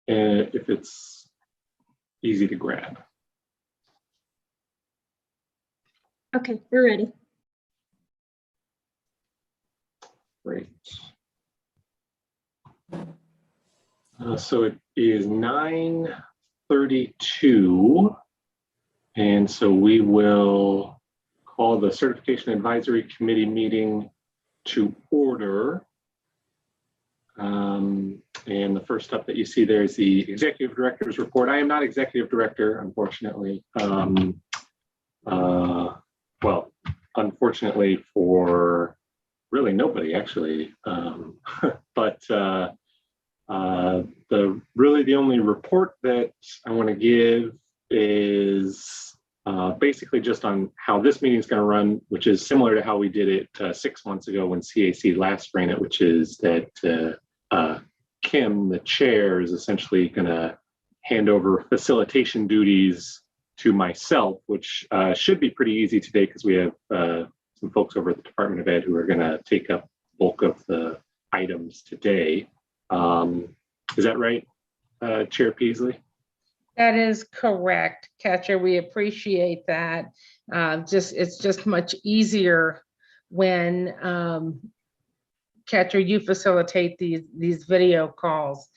if it's easy to grab. Okay, we're ready. Great. So it is 9:32, and so we will call the Certification Advisory Committee meeting to order. And the first up that you see there is the Executive Director's report. I am not Executive Director, unfortunately. Well, unfortunately for really nobody, actually. But the only report that I want to give is basically just on how this meeting is going to run, which is similar to how we did it 6 months ago when CAC last ran it, which is that Kim, the chair, is essentially going to hand over facilitation duties to myself, which should be pretty easy today because we have some folks over at the Department of Ed who are going to take up bulk of the items today. Is that right, Chair Peasley? That is correct, Catcher. We appreciate that. It's just much easier when Catcher, you facilitate these video calls.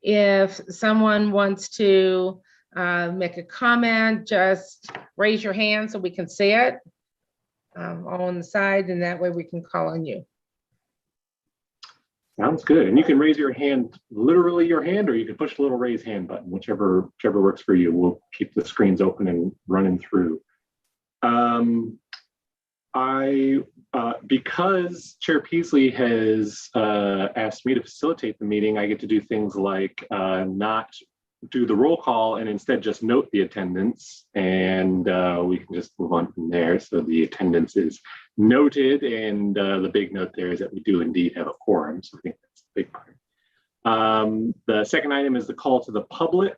If someone wants to make a comment, just raise your hand so we can see it on the side, and that way we can call on you. Sounds good. And you can raise your hand, literally your hand, or you can push the little raise hand button, whichever works for you. We'll keep the screens open and running through. Because Chair Peasley has asked me to facilitate the meeting, I get to do things like not do the roll call and instead just note the attendance, and we can just move on from there. So the attendance is noted, and the big note there is that we do indeed have a quorum, so I think that's the big part. The second item is the call to the public.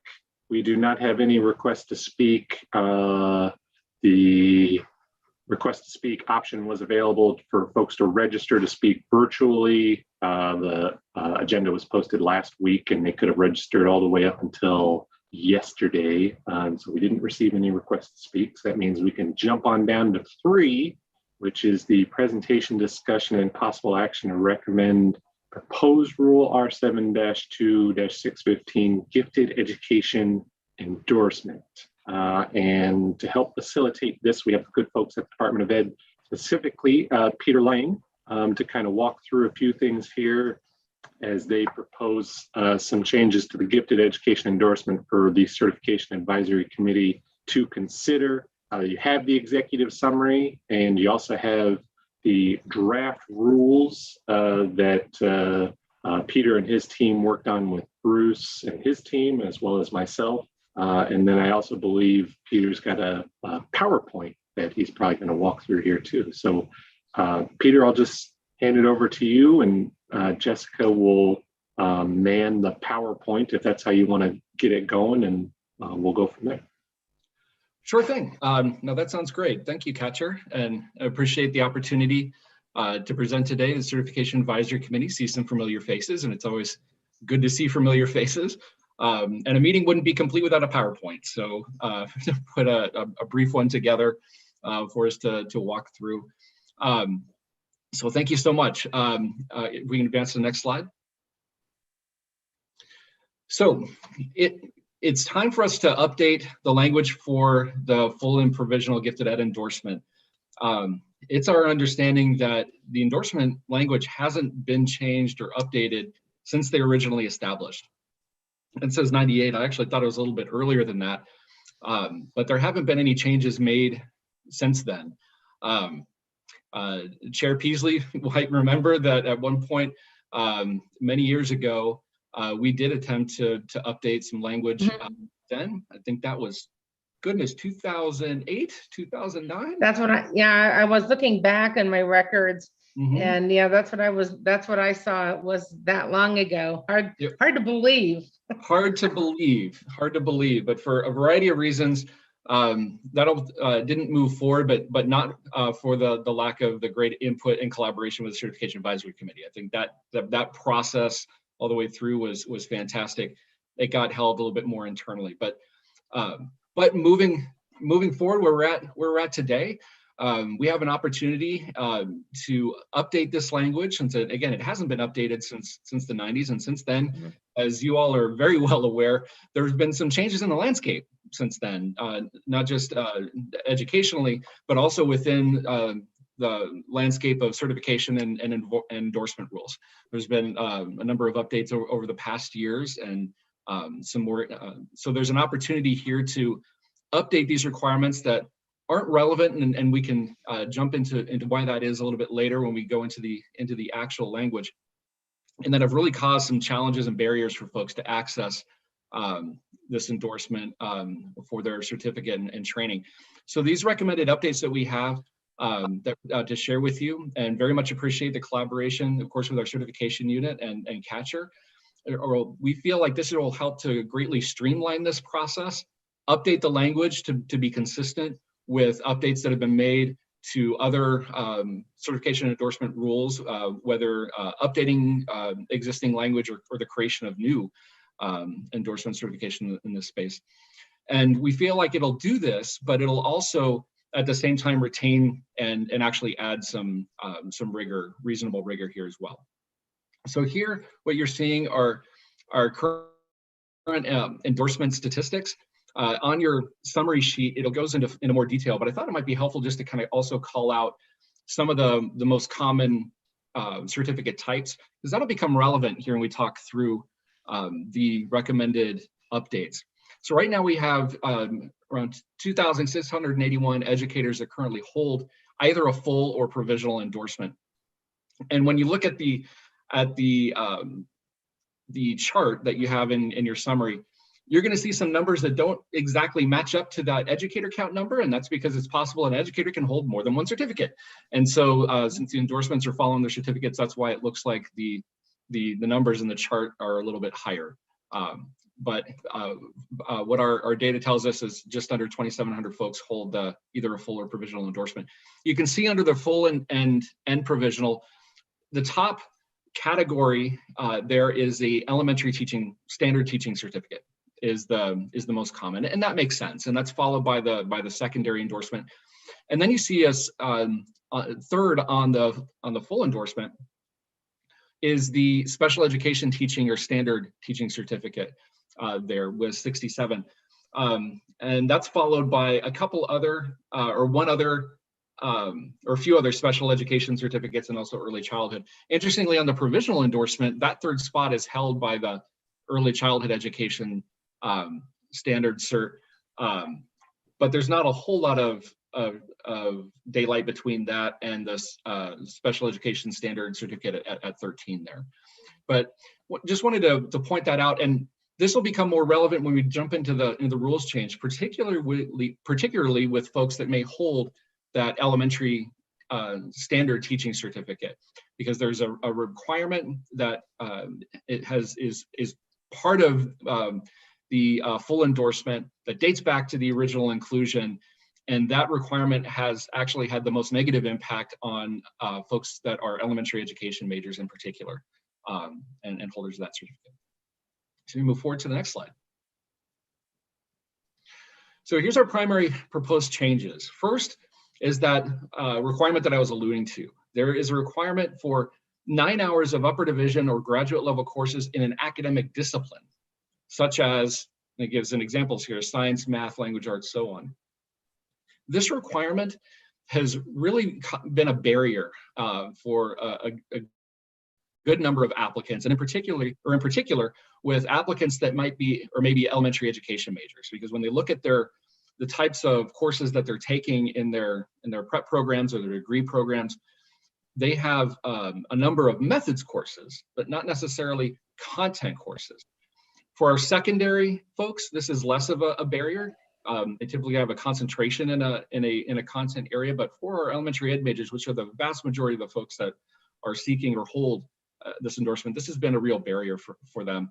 We do not have any requests to speak. The request to speak option was available for folks to register to speak virtually. The agenda was posted last week and they could have registered all the way up until yesterday. So we didn't receive any requests to speak. So that means we can jump on down to 3, which is the presentation, discussion, and possible action to recommend proposed rule R7-2-615 gifted education endorsement. And to help facilitate this, we have the good folks at the Department of Ed, specifically Peter Lang, to kind of walk through a few things here as they propose some changes to the gifted education endorsement for the Certification Advisory Committee to consider. You have the executive summary, and you also have the draft rules that Peter and his team worked on with Bruce and his team, as well as myself. And then I also believe Peter's got a PowerPoint that he's probably going to walk through here too. So Peter, I'll just hand it over to you, and Jessica will man the PowerPoint if that's how you want to get it going, and we'll go from there. Sure thing. No, that sounds great. Thank you, Catcher, and I appreciate the opportunity to present today. The Certification Advisory Committee sees some familiar faces, and it's always good to see familiar faces. And a meeting wouldn't be complete without a PowerPoint. So put a brief one together for us to walk through. So thank you so much. If we can advance to the next slide. So it's time for us to update the language for the full and provisional gifted ed endorsement. It's our understanding that the endorsement language hasn't been changed or updated since they originally established. It says 98. I actually thought it was a little bit earlier than that, but there haven't been any changes made since then. Chair Peasley might remember that at one point many years ago, we did attempt to update some language then. I think that was, goodness, 2008, 2009? That's what I was looking back in my records. And yeah, that's what I saw. It was that long ago. Hard to believe. Hard to believe, but for a variety of reasons, that didn't move forward, but not for the lack of the great input and collaboration with the Certification Advisory Committee. I think that process all the way through was fantastic. it got held a little bit more internally. But moving forward, where we're at today, we have an opportunity to update this language, since again, it hasn't been updated since the 90s, and since then, as you all are very well aware, there's been some changes in the landscape since then, not just educationally, but also within the landscape of certification and endorsement rules. There's been a number of updates over the past years, and some more. So there's an opportunity here to update these requirements that aren't relevant, and we can jump into why that is a little bit later when we go into the actual language, and that have really caused some challenges and barriers for folks to access this endorsement for their certificate and training. So these recommended updates that we have to share with you, and very much appreciate the collaboration, of course, with our certification unit and Catcher. We feel like this will help to greatly streamline this process, update the language to be consistent with updates that have been made to other certification and endorsement rules, whether updating existing language or the creation of new endorsement certification in this space. And we feel like it'll do this, but it'll also at the same time retain and actually add some rigor, reasonable rigor here as well. So here, what you're seeing are our current endorsement statistics. On your summary sheet, it goes into more detail, but I thought it might be helpful just to kind of also call out some of the most common certificate types, because that'll become relevant here when we talk through the recommended updates. So right now we have around 2,681 educators that currently hold either a full or provisional endorsement. And when you look at the chart that you have in your summary, you're going to see some numbers that don't exactly match up to that educator count number, and that's because it's possible an educator can hold more than one certificate. And so since the endorsements are following their certificates, that's why it looks like the numbers in the chart are a little bit higher. But what our data tells us is just under 2,700 folks hold either a full or provisional endorsement. You can see under the full and provisional, the top category there is the elementary teaching standard teaching certificate is the most common, and that makes sense. And that's followed by the secondary endorsement, and then you see us third on the full endorsement is the special education teaching or standard teaching certificate. There was 67, and that's followed by a couple other or a few other special education certificates and also early childhood. Interestingly, on the provisional endorsement, that third spot is held by the early childhood education standard cert, but there's not a whole lot of daylight between that and this special education standard certificate at 13 there. But just wanted to point that out, and this will become more relevant when we jump into the rules change, particularly with folks that may hold that elementary standard teaching certificate, because there's a requirement that is part of the full endorsement that dates back to the original inclusion, and that requirement has actually had the most negative impact on folks that are elementary education majors in particular, and holders of that certificate. So we move forward to the next slide. So here's our primary proposed changes. First is that requirement that I was alluding to. There is a requirement for 9 hours of upper division or graduate level courses in an academic discipline, such as, and it gives an examples here, science, math, language arts, so on. This requirement has really been a barrier for a good number of applicants, and in particular with applicants that might be or maybe elementary education majors, because when they look at the types of courses that they're taking in their prep programs or their degree programs, they have a number of methods courses, but not necessarily content courses. For our secondary folks, this is less of a barrier. They typically have a concentration in a content area, but for our elementary ed majors, which are the vast majority of the folks that are seeking or hold this endorsement, this has been a real barrier for them.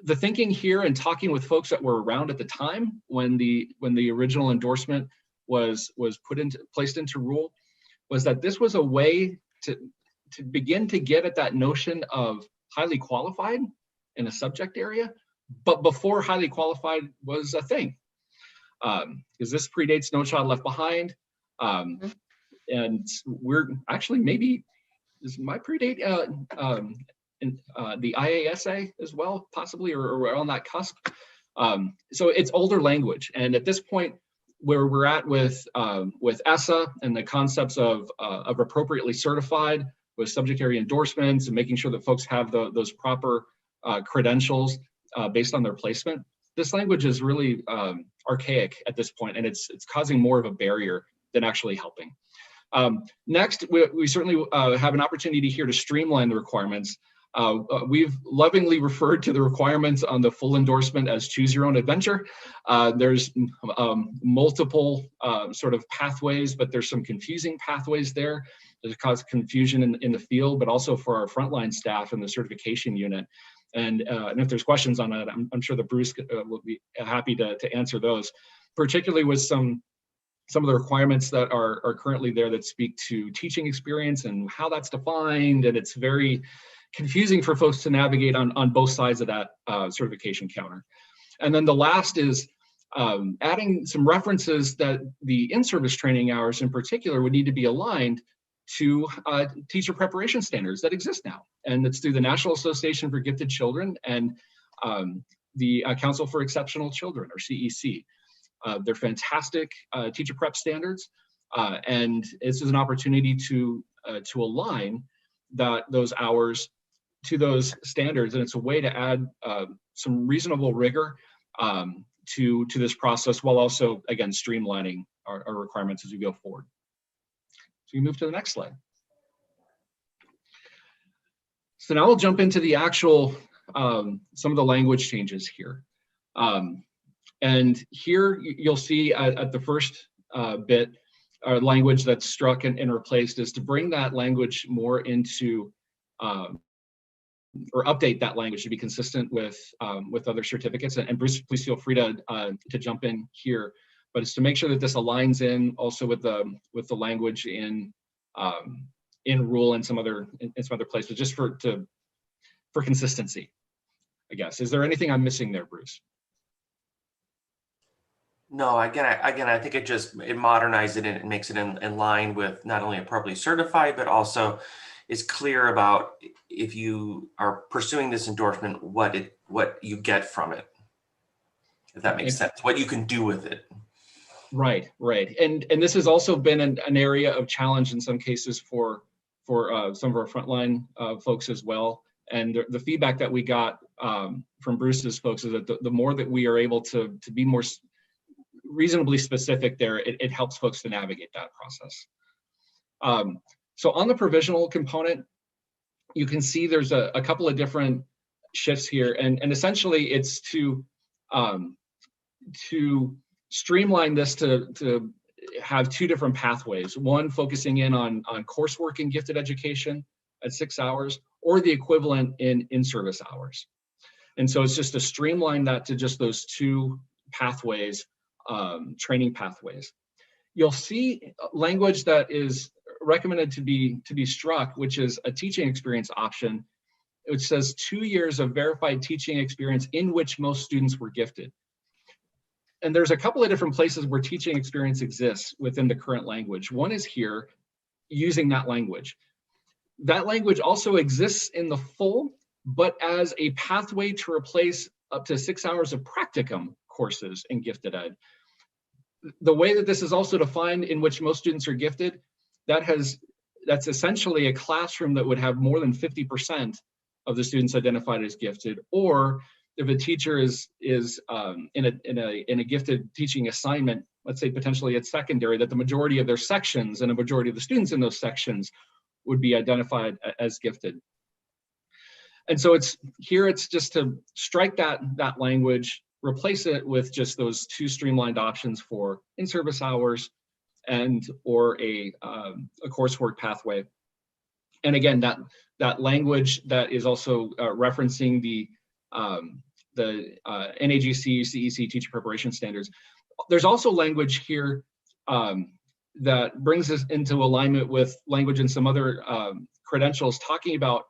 The thinking here and talking with folks that were around at the time when the original endorsement was placed into rule was that this was a way to begin to get at that notion of highly qualified in a subject area, but before highly qualified was a thing. Because this predates No Child Left Behind. And we're actually, maybe, this might predate the IASA as well, possibly, or on that cusp. So it's older language. And at this point, where we're at with ESSA and the concepts of appropriately certified with subject area endorsements and making sure that folks have those proper credentials based on their placement, this language is really archaic at this point, and it's causing more of a barrier than actually helping. Next, we certainly have an opportunity here to streamline the requirements. We've lovingly referred to the requirements on the full endorsement as choose your own adventure. There's multiple sort of pathways, but there's some confusing pathways there that cause confusion in the field, but also for our frontline staff in the certification unit. And if there's questions on that, I'm sure that Bruce will be happy to answer those, particularly with some of the requirements that are currently there that speak to teaching experience and how that's defined. And it's very confusing for folks to navigate on both sides of that certification counter. And then the last is adding some references that the in-service training hours in particular would need to be aligned to teacher preparation standards that exist now. And it's through the National Association for Gifted Children and the Council for Exceptional Children, or CEC. They're fantastic teacher prep standards. And this is an opportunity to align those hours to those standards. And it's a way to add some reasonable rigor to this process, while also, again, streamlining our requirements as we go forward. So we move to the next slide. So now we'll jump into the actual, some of the language changes here. And here you'll see at the first bit, our language that's struck and replaced is to bring that language more into, or update that language to be consistent with other certificates. And Bruce, please feel free to jump in here. But it's to make sure that this aligns in also with the language in rule and some other places, just for consistency, I guess. Is there anything I'm missing there, Bruce? No, again, I think it modernizes it and it makes it in line with not only appropriately certified, but also is clear about, if you are pursuing this endorsement, what you get from it, if that makes sense, what you can do with it. Right. And this has also been an area of challenge in some cases for some of our frontline folks as well. And the feedback that we got from Bruce's folks is that the more that we are able to be more reasonably specific there, it helps folks to navigate that process. So on the provisional component, you can see there's a couple of different shifts here, and essentially it's to streamline this to have two different pathways. One focusing in on coursework in gifted education at 6 hours, or the equivalent in in-service hours. And so it's just to streamline that to just those two pathways, training pathways. You'll see language that is recommended to be struck, which is a teaching experience option, which says 2 years of verified teaching experience in which most students were gifted. And there's a couple of different places where teaching experience exists within the current language. One is here, using that language. That language also exists in the full, but as a pathway to replace up to 6 hours of practicum courses in gifted ed. The way that this is also defined, in which most students are gifted, that's essentially a classroom that would have more than 50% of the students identified as gifted, or if a teacher is in a gifted teaching assignment, let's say potentially at secondary, that the majority of their sections and a majority of the students in those sections would be identified as gifted. And so it's just to strike that language, replace it with just those two streamlined options for in-service hours and or a coursework pathway. And again, that language that is also referencing the NAGC, CEC teacher preparation standards. There's also language here that brings us into alignment with language in some other credentials, talking about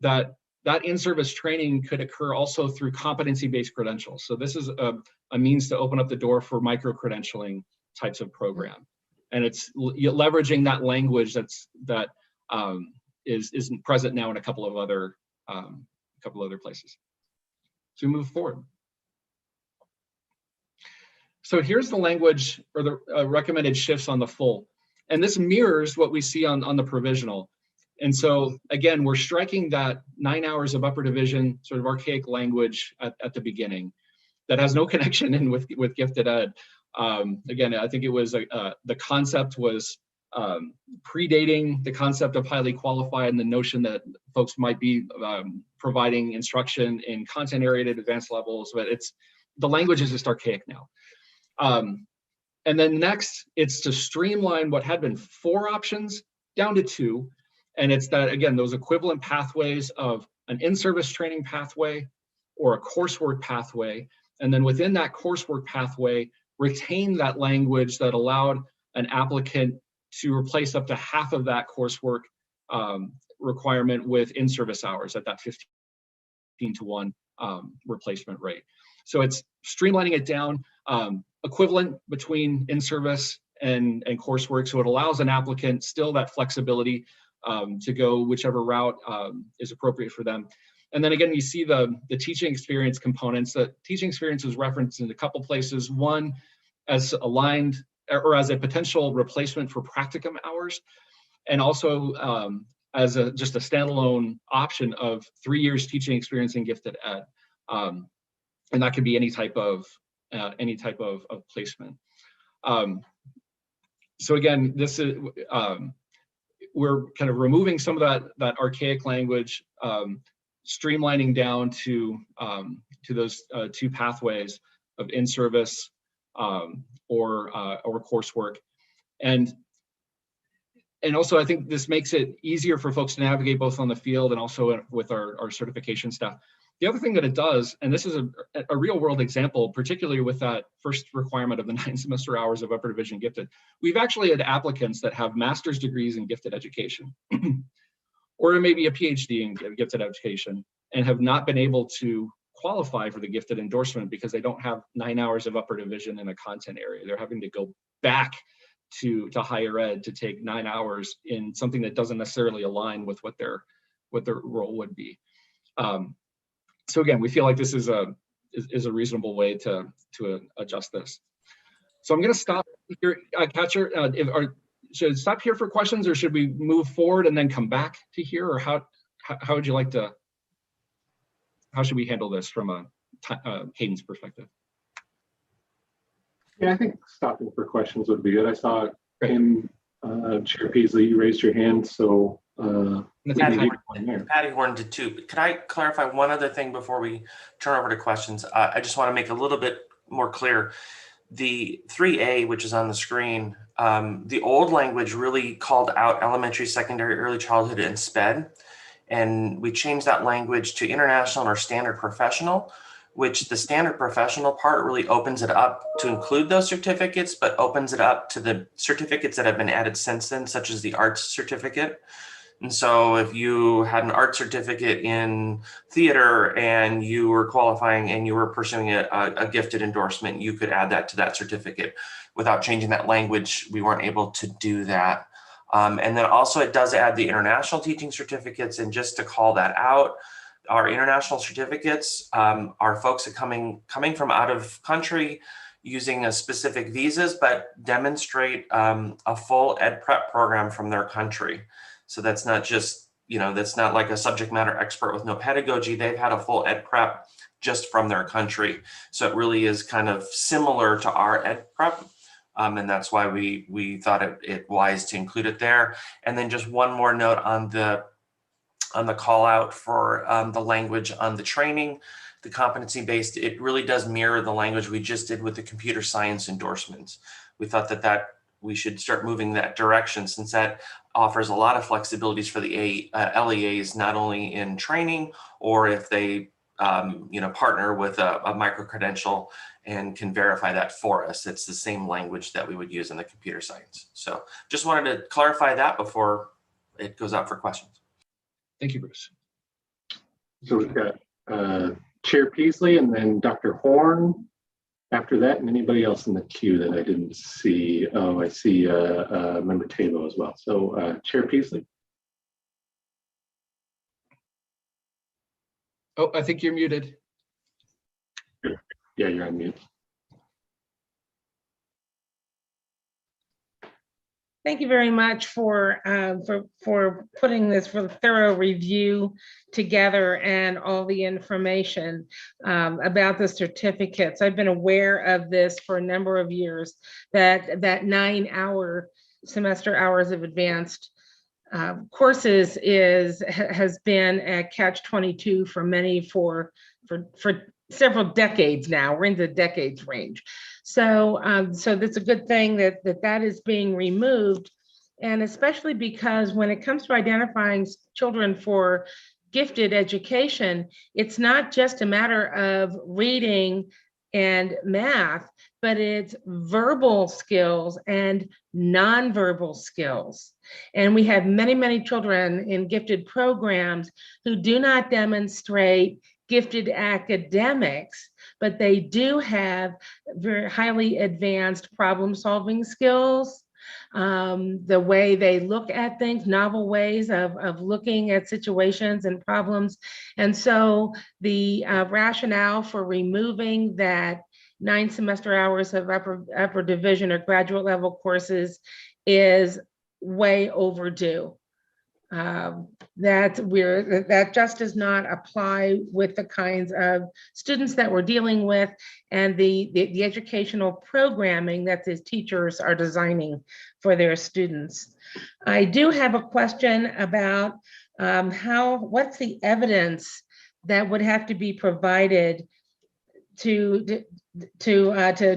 that that in-service training could occur also through competency-based credentials. So this is a means to open up the door for micro-credentialing types of program. And it's leveraging that language that is present now in a couple of other places. So we move forward. So here's the language or the recommended shifts on the full. And this mirrors what we see on the provisional. And so again, we're striking that 9 hours of upper division sort of archaic language at the beginning that has no connection in with gifted ed. Again, I think it was the concept was predating the concept of highly qualified and the notion that folks might be providing instruction in content-oriented advanced levels, but the language is just archaic now. And then next, it's to streamline what had been 4 options down to 2. And it's that, again, those equivalent pathways of an in-service training pathway or a coursework pathway. And then within that coursework pathway, retain that language that allowed an applicant to replace up to half of that coursework requirement with in-service hours at that 15-to-1 replacement rate. So it's streamlining it down, equivalent between in-service and coursework. So it allows an applicant still that flexibility to go whichever route is appropriate for them. And then again, you see the teaching experience components. The teaching experience is referenced in a couple places. One, as aligned or as a potential replacement for practicum hours, and also as just a standalone option of 3 years teaching experience in gifted ed. And that could be any type of placement. So again, this is we're kind of removing some of that archaic language, streamlining down to those 2 pathways of in-service or coursework, and also I think this makes it easier for folks to navigate both on the field and also with our certification staff. The other thing that it does, and this is a real world example, particularly with that first requirement of the 9 semester hours of upper division gifted, we've actually had applicants that have master's degrees in gifted education, or maybe a PhD in gifted education, and have not been able to qualify for the gifted endorsement because they don't have 9 hours of upper division in a content area. They're having to go back to higher ed to take 9 hours in something that doesn't necessarily align with what their role would be. So again, we feel like this is a reasonable way to adjust this. So I'm going to stop here, Catcher. Should I stop here for questions, or should we move forward and then come back to here, or how would you like to? How should we handle this from a cadence perspective? Yeah, I think stopping for questions would be good. I saw him, Chair Peasley, you raised your hand, so. Patty Horn did too. Could I clarify one other thing before we turn over to questions? I just want to make a little bit more clear. The 3A, which is on the screen, the old language really called out elementary, secondary, early childhood, and SPED. And we changed that language to international or standard professional, which the standard professional part really opens it up to include those certificates, but opens it up to the certificates that have been added since then, such as the arts certificate. And so if you had an art certificate in theater and you were qualifying and you were pursuing a gifted endorsement, you could add that to that certificate. Without changing that language, we weren't able to do that. And then also it does add the international teaching certificates. And just to call that out, our international certificates are folks that coming from out of country using a specific visas, but demonstrate a full ed prep program from their country. So that's not just, that's not like a subject matter expert with no pedagogy. They've had a full ed prep just from their country. So it really is kind of similar to our ed prep. And that's why we thought it wise to include it there. And then just one more note on the call out for the language on the training, the competency-based, it really does mirror the language we just did with the computer science endorsements. We thought that we should start moving that direction, since that offers a lot of flexibilities for the LEAs, not only in training or if they partner with a micro-credential and can verify that for us. It's the same language that we would use in the computer science. So just wanted to clarify that before it goes out for questions. Thank you, Bruce. So we've got Chair Peasley and then Dr. Horn after that, and anybody else in the queue that I didn't see. Oh, I see Member Tabo as well. So Chair Peasley. Oh, I think you're muted. Yeah, you're on mute. Thank you very much for putting this for thorough review together and all the information about the certificates. I've been aware of this for a number of years, that 9-hour semester hours of advanced courses has been a catch-22 for many for several decades now. We're in the decades range. So that's a good thing that is being removed. And especially because when it comes to identifying children for gifted education, it's not just a matter of reading and math, but it's verbal skills and nonverbal skills. And we have many, many children in gifted programs who do not demonstrate gifted academics, but they do have very highly advanced problem-solving skills, the way they look at things, novel ways of looking at situations and problems. And so the rationale for removing that 9 semester hours of upper division or graduate level courses is way overdue. That just does not apply with the kinds of students that we're dealing with and the educational programming that the teachers are designing for their students. I do have a question about what's the evidence that would have to be provided to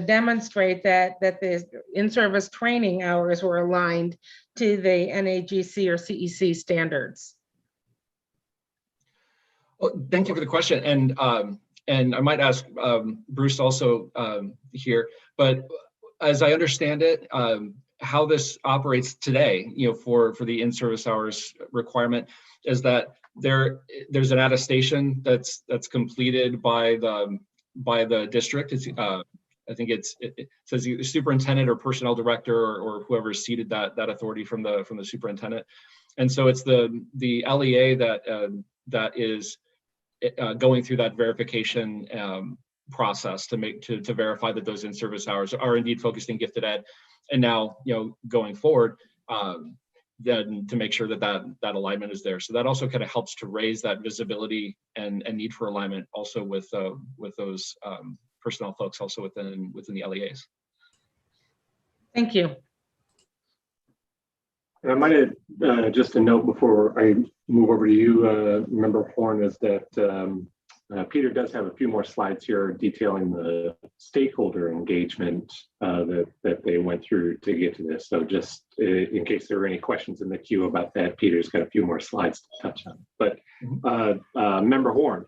demonstrate that the in-service training hours were aligned to the NAGC or CEC standards? Well, thank you for the question, and I might ask Bruce also here. But as I understand it, how this operates today, for the in-service hours requirement, is that there's an attestation that's completed by the district. It's I think it says the superintendent or personnel director or whoever seated that authority from the superintendent, and so it's the LEA that is going through that verification process to verify that those in-service hours are indeed focused in gifted ed, and now going forward, then to make sure that alignment is there. So that also kind of helps to raise that visibility and need for alignment also with those personnel folks also within the LEAs. Thank you. And I might add just a note before I move over to you, Member Horn, is that Peter does have a few more slides here detailing the stakeholder engagement that they went through to get to this. So just in case there are any questions in the queue about that, Peter's got a few more slides to touch on. But Member Horn.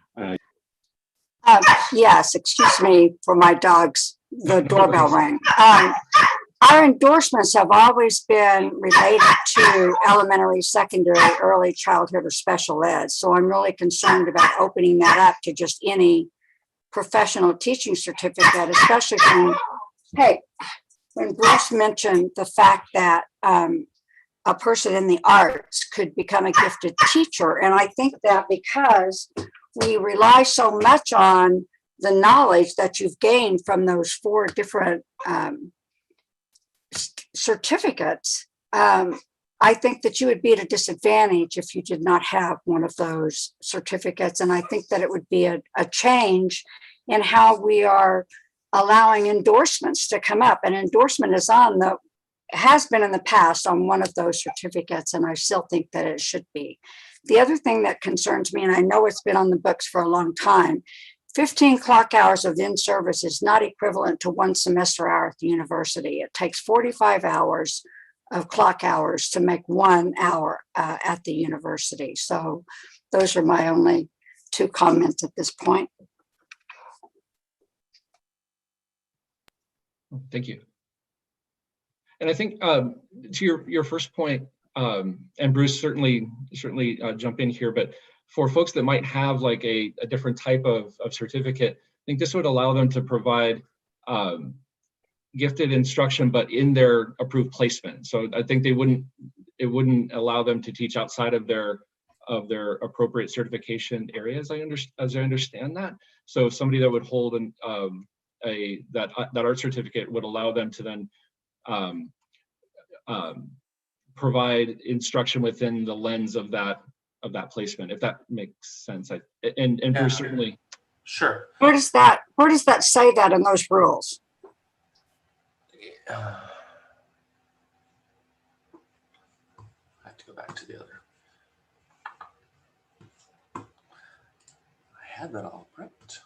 Yes, excuse me for my dogs. The doorbell rang. Our endorsements have always been related to elementary, secondary, early childhood, or special ed. So I'm really concerned about opening that up to just any professional teaching certificate, especially when Bruce mentioned the fact that a person in the arts could become a gifted teacher. And I think that because we rely so much on the knowledge that you've gained from those 4 different certificates, I think that you would be at a disadvantage if you did not have one of those certificates. And I think that it would be a change in how we are allowing endorsements to come up. An endorsement has been in the past on one of those certificates, and I still think that it should be. The other thing that concerns me, and I know it's been on the books for a long time, 15 clock hours of in-service is not equivalent to 1 semester hour at the university. It takes 45 hours of clock hours to make 1 hour at the university. So those are my only 2 comments at this point. Thank you. And I think to your first point, and Bruce certainly jump in here, but for folks that might have like a different type of certificate, I think this would allow them to provide gifted instruction, but in their approved placement. So I think it wouldn't allow them to teach outside of their appropriate certification areas. As I understand that. So somebody that would hold that art certificate would allow them to then provide instruction within the lens of that placement, if that makes sense. And Yeah. Bruce, certainly. Sure. Where does that say that in those rules? I have to go back to the other. I had that all prepped.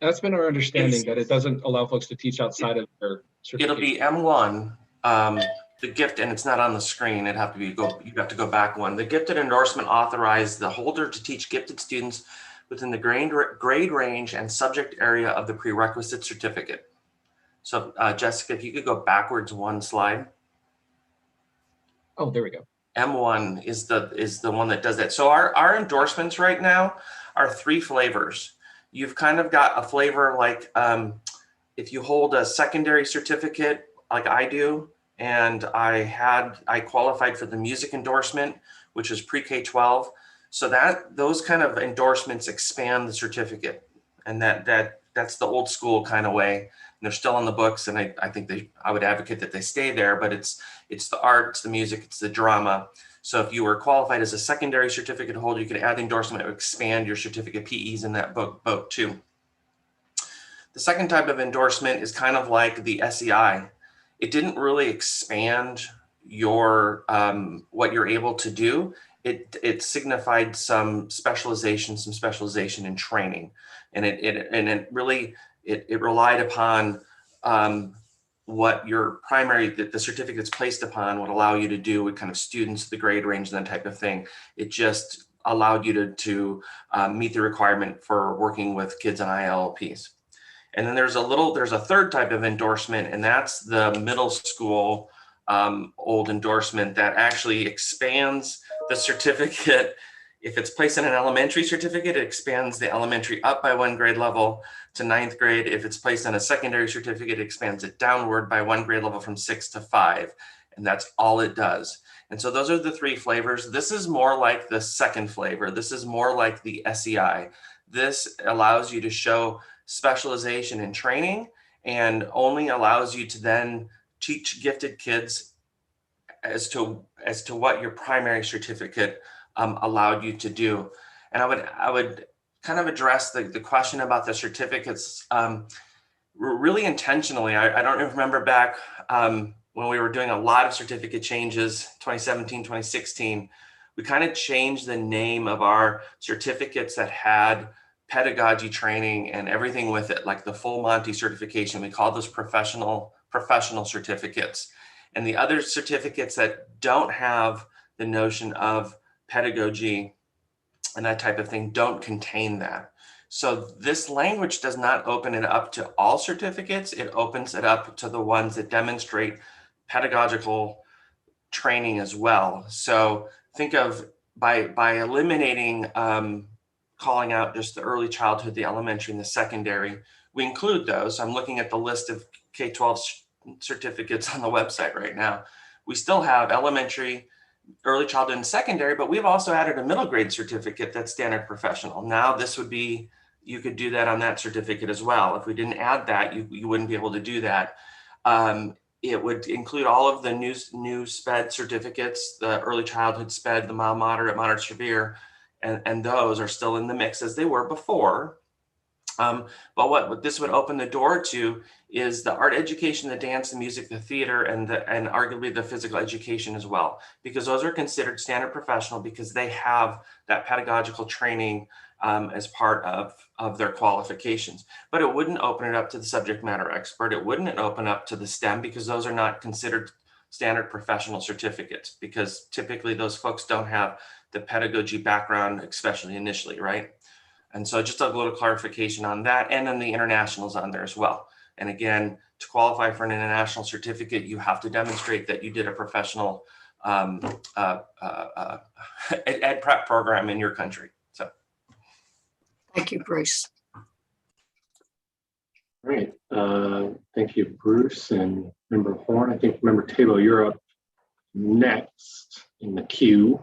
That's been our understanding, that it doesn't allow folks to teach outside of their It'll certification. be M1, the gift, and it's not on the screen. You have to go back one. The gifted endorsement authorized the holder to teach gifted students within the grade range and subject area of the prerequisite certificate. So Jessica, if you could go backwards one slide. Oh, there we go. M1 is the one that does that. So our endorsements right now are 3 flavors. You've kind of got a flavor like if you hold a secondary certificate like I do, and I qualified for the music endorsement, which is pre-K-12. So those kind of endorsements expand the certificate, and that's the old school kind of way. And they're still on the books, and I think I would advocate that they stay there, but it's the art, it's the music, it's the drama. So if you were qualified as a secondary certificate holder, you could add the endorsement to expand your certificate PEs in that boat too. The second type of endorsement is kind of like the SEI. It didn't really expand your what you're able to do. It signified some specialization in training, and it really relied upon what your primary, the certificate's placed upon would allow you to do with kind of students, the grade range, and that type of thing. It just allowed you to meet the requirement for working with kids on ILLPs. And then there's a third type of endorsement, and that's the middle school old endorsement that actually expands the certificate. If it's placed in an elementary certificate, it expands the elementary up by 1 grade level to 9th grade. If it's placed on a secondary certificate, it expands it downward by 1 grade level from 6 to 5. And that's all it does. And so those are the 3 flavors. This is more like the second flavor. This is more like the SEI. This allows you to show specialization in training and only allows you to then teach gifted kids as to what your primary certificate allowed you to do. And I would kind of address the question about the certificates really intentionally. I don't remember back when we were doing a lot of certificate changes, 2017, 2016, we kind of changed the name of our certificates that had pedagogy training and everything with it, like the full Monty certification. We call those professional certificates. And the other certificates that don't have the notion of pedagogy and that type of thing don't contain that. So this language does not open it up to all certificates. It opens it up to the ones that demonstrate pedagogical training as well. So think of by eliminating calling out just the early childhood, the elementary, and the secondary, we include those. I'm looking at the list of K-12 certificates on the website right now. We still have elementary, early childhood, and secondary, but we've also added a middle grade certificate that's standard professional. Now this would be, you could do that on that certificate as well. If we didn't add that, you wouldn't be able to do that. It would include all of the new SPED certificates, the early childhood SPED, the mild, moderate, severe, and those are still in the mix as they were before. But what this would open the door to is the art education, the dance, the music, the theater, and arguably the physical education as well, because those are considered standard professional because they have that pedagogical training as part of their qualifications. But it wouldn't open it up to the subject matter expert. It wouldn't open up to the STEM because those are not considered standard professional certificates, because typically those folks don't have the pedagogy background, especially initially, right? And so just a little clarification on that. And then the internationals on there as well. And again, to qualify for an international certificate, you have to demonstrate that you did a professional ed prep program in your country. So. Thank you, Bruce. All right. Thank you, Bruce and Member Horn. I think Member Taylor, you're up next in the queue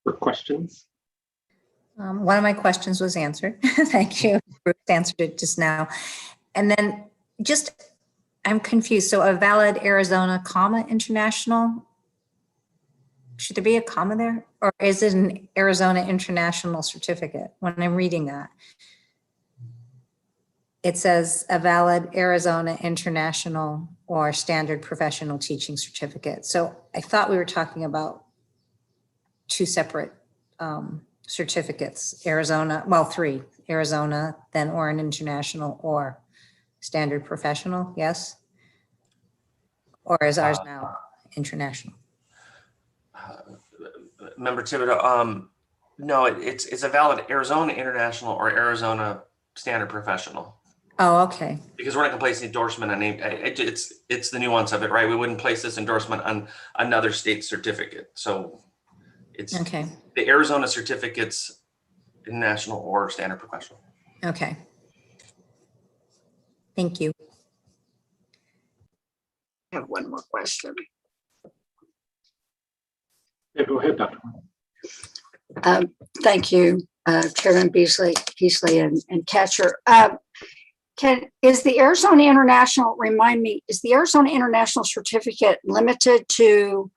for questions. One of my questions was answered. Thank you. Bruce answered it just now. And then just, I'm confused. So a valid Arizona, comma, international, should there be a comma there? Or is it an Arizona international certificate when I'm reading that? It says a valid Arizona international or standard professional teaching certificate. So I thought we were talking about two separate certificates, Arizona, well, three, Arizona, then or an international or standard professional, yes? Or is ours now international? Member Thibodeau, no, it's a valid Arizona International or Arizona Standard Professional. Oh, okay. Because we're not going to place the endorsement on it's the nuance of it, right? We wouldn't place this endorsement on another state certificate. So it's Okay. the Arizona certificates, international or standard professional. Okay. Thank you. I have one more question. Yeah, go ahead, Dr. Thank you, Chairman Beasley and Catcher. Is the Arizona International, remind me, is the Arizona International certificate limited to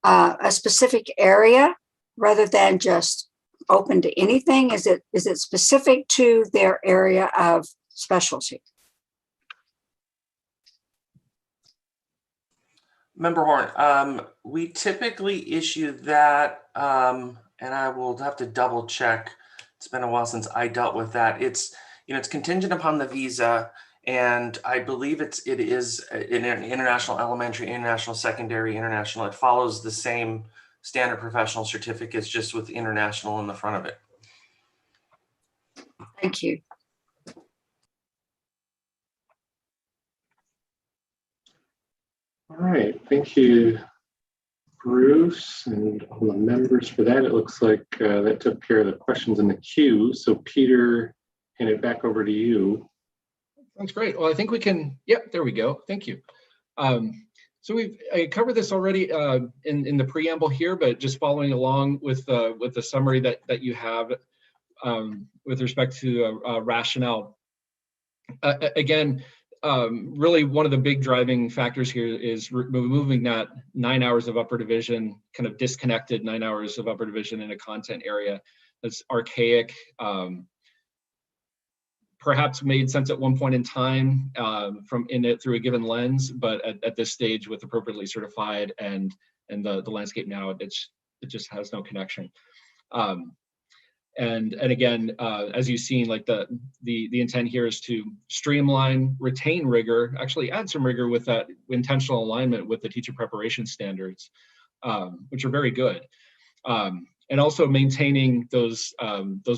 a specific area rather than just open to anything? Is it specific to their area of specialty? Member Horn, we typically issue that, and I will have to double check. It's been a while since I dealt with that. It's contingent upon the visa, and I believe it is an international elementary, international secondary, international. It follows the same standard professional certificates, just with international in the front of it. Thank you. All right, thank you, Bruce, and all the members for that. It looks like that took care of the questions in the queue. So Peter, hand it back over to you. Sounds great. Well, I think we can, yep, there we go. Thank you. So I covered this already in the preamble here, but just following along with the summary that you have with respect to rationale. Again, really one of the big driving factors here is removing that 9 hours of upper division, kind of disconnected 9 hours of upper division in a content area that's archaic, perhaps made sense at one point in time through a given lens, but at this stage with appropriately certified and the landscape now, it just has no connection. And again, as you've seen, like the intent here is to streamline, retain rigor, actually add some rigor with that intentional alignment with the teacher preparation standards, which are very good. And also maintaining those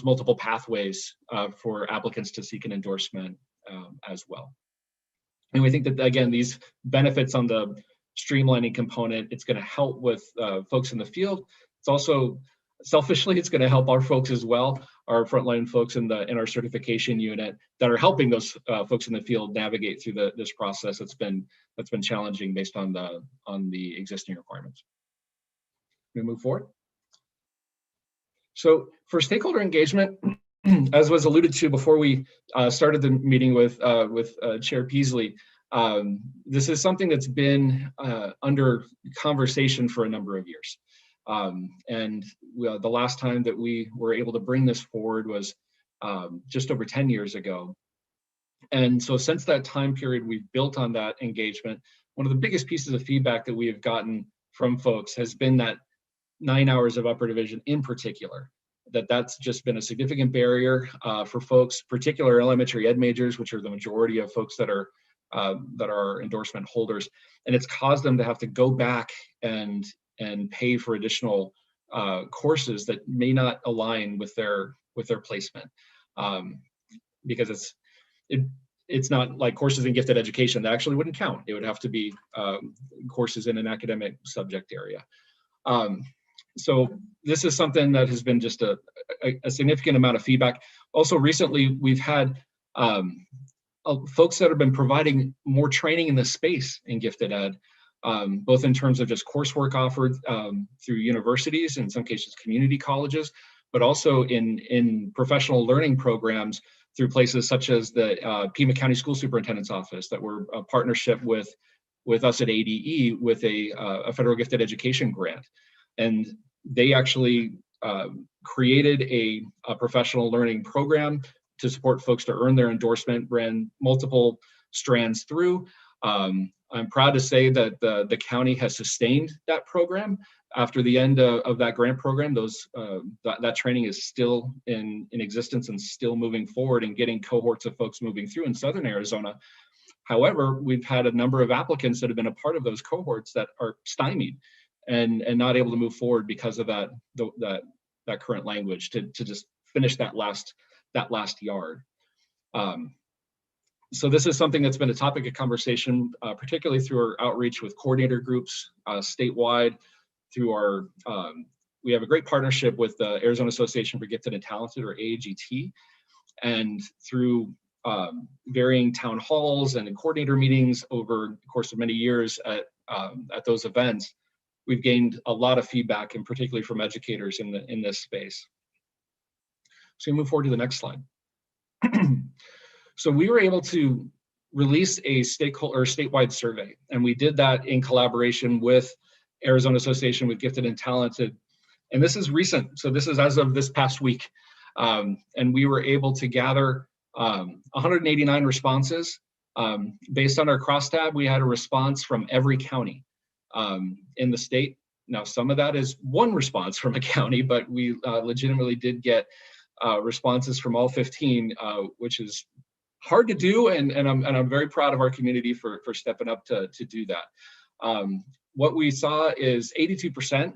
multiple pathways for applicants to seek an endorsement as well. And we think that, again, these benefits on the streamlining component, it's going to help with folks in the field. It's also, selfishly, it's going to help our folks as well, our frontline folks in our certification unit that are helping those folks in the field navigate through this process that's been challenging based on the existing requirements. We move forward. So for stakeholder engagement, as was alluded to before we started the meeting with Chair Peasley, this is something that's been under conversation for a number of years. And the last time that we were able to bring this forward was just over 10 years ago. And so since that time period, we've built on that engagement. One of the biggest pieces of feedback that we have gotten from folks has been that 9 hours of upper division in particular, that's just been a significant barrier for folks, particular elementary ed majors, which are the majority of folks that are endorsement holders. And it's caused them to have to go back and pay for additional courses that may not align with their placement, because it's not like courses in gifted education that actually wouldn't count. It would have to be courses in an academic subject area. So this is something that has been just a significant amount of feedback. Also recently, we've had folks that have been providing more training in this space in gifted ed, both in terms of just coursework offered through universities, in some cases community colleges, but also in professional learning programs through places such as the Pima County School Superintendent's Office, that were a partnership with us at ADE with a federal gifted education grant. And they actually created a professional learning program to support folks to earn their endorsement, ran multiple strands through. I'm proud to say that the county has sustained that program after the end of that grant program. That training is still in existence and still moving forward and getting cohorts of folks moving through in Southern Arizona. However, we've had a number of applicants that have been a part of those cohorts that are stymied and not able to move forward because of that current language to just finish that last yard. So this is something that's been a topic of conversation, particularly through our outreach with coordinator groups statewide. Through we have a great partnership with the Arizona Association for Gifted and Talented, or AAGT, and through varying town halls and coordinator meetings over the course of many years at those events, we've gained a lot of feedback, and particularly from educators in this space. So we move forward to the next slide. So we were able to release a statewide survey, and we did that in collaboration with Arizona Association with Gifted and Talented. And this is recent, so this is as of this past week. And we were able to gather 189 responses. Based on our crosstab, we had a response from every county in the state. Now, some of that is one response from a county, but we legitimately did get responses from all 15, which is hard to do, and I'm very proud of our community for stepping up to do that. What we saw is 82%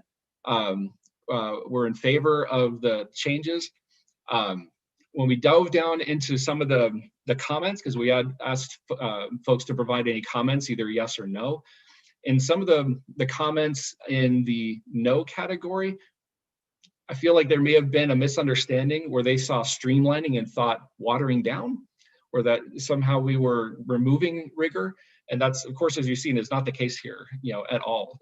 were in favor of the changes. When we dove down into some of the comments, because we had asked folks to provide any comments, either yes or no, in some of the comments in the no category, I feel like there may have been a misunderstanding where they saw streamlining and thought watering down, or that somehow we were removing rigor. And that's, of course, as you've seen, is not the case here, at all.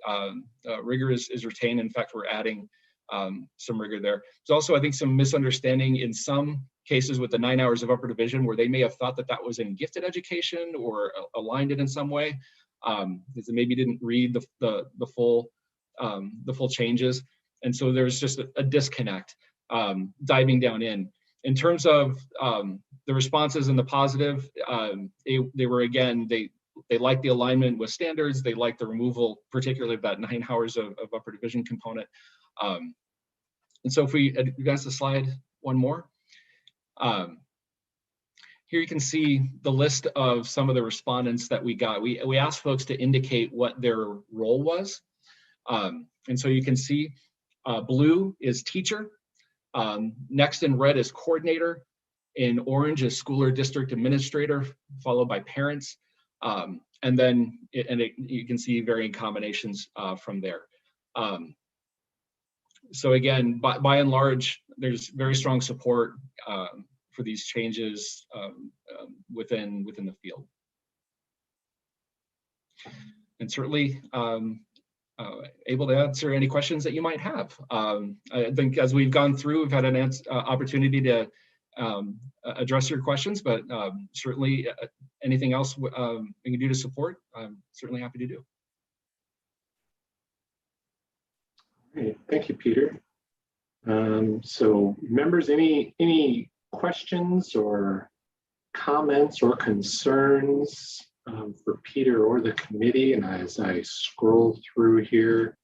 Rigor is retained. In fact, we're adding some rigor there. There's also, I think, some misunderstanding in some cases with the 9 hours of upper division, where they may have thought that was in gifted education or aligned it in some way, because they maybe didn't read the full changes. And so there's just a disconnect diving down in. In terms of the responses and the positive, they were, again, they liked the alignment with standards. They liked the removal, particularly of that 9 hours of upper division component. And so if we advance the slide one more, here you can see the list of some of the respondents that we got. We asked folks to indicate what their role was. And so you can see blue is teacher. Next in red is coordinator. In orange is school or district administrator, followed by parents. And then you can see varying combinations from there. So again, by and large, there's very strong support for these changes within the field. And certainly able to answer any questions that you might have. I think as we've gone through, we've had an opportunity to address your questions, but certainly anything else we can do to support, I'm certainly happy to do. Great. Thank you, Peter. So members, any questions or comments or concerns for Peter or the committee? And as I scroll through here,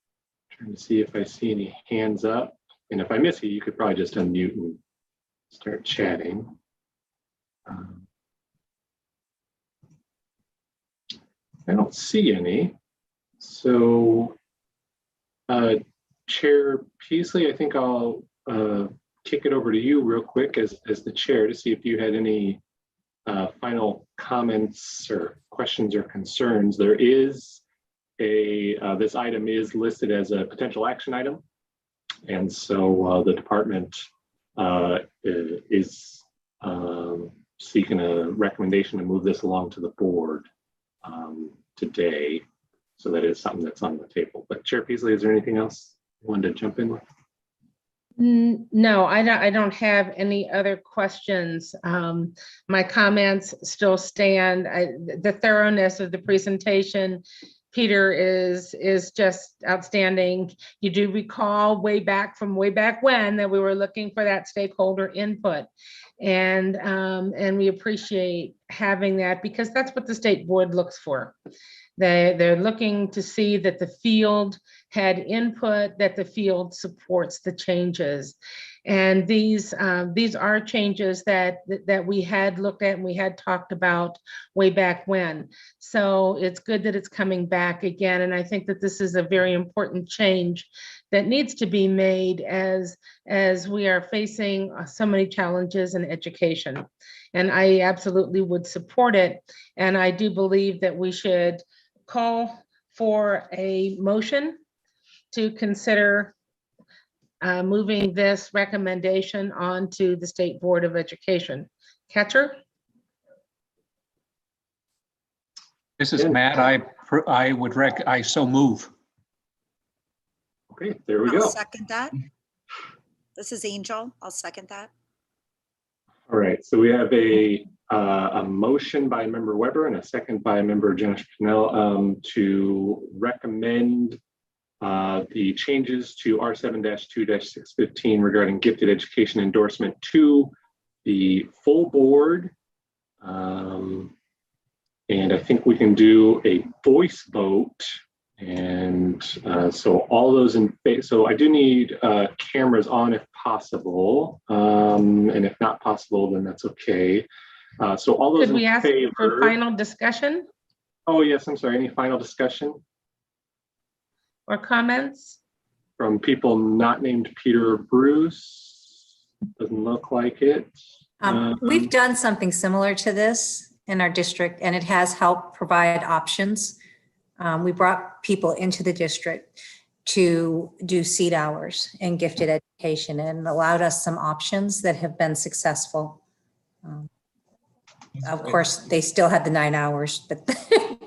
trying to see if I see any hands up. And if I miss you could probably just unmute and start chatting. I don't see any. So Chair Peasley, I think I'll kick it over to you real quick as the chair to see if you had any final comments or questions or concerns. There is this item is listed as a potential action item. And so the department is seeking a recommendation to move this along to the board today. So that is something that's on the table. But Chair Peasley, is there anything else you wanted to jump in with? No, I don't have any other questions. My comments still stand. The thoroughness of the presentation, Peter, is just outstanding. You do recall way back when that we were looking for that stakeholder input. And we appreciate having that, because that's what the state board looks for. They're looking to see that the field had input, that the field supports the changes. And these are changes that we had looked at and we had talked about way back when. So it's good that it's coming back again. And I think that this is a very important change that needs to be made as we are facing so many challenges in education. And I absolutely would support it. And I do believe that we should call for a motion to consider moving this recommendation on to the State Board of Education. Catcher? This is Matt. I so move. Okay, there we I'll go. second that. This is Angel. I'll second that. All right, so we have a motion by Member Weber and a second by Member Janice Pennell to recommend the changes to R7-2-615 regarding gifted education endorsement to the full board. And I think we can do a voice vote. And so all those in favor, so I do need cameras on if possible. And if not possible, then that's okay. So all those Could we in ask favor. for final discussion Oh, yes, I'm sorry. Any final discussion or comments? from people not named Peter or Bruce? Doesn't look like it. We've done something similar to this in our district, and it has helped provide options. We brought people into the district to do seat hours in gifted education and allowed us some options that have been successful. Of course, they still had the 9 hours, but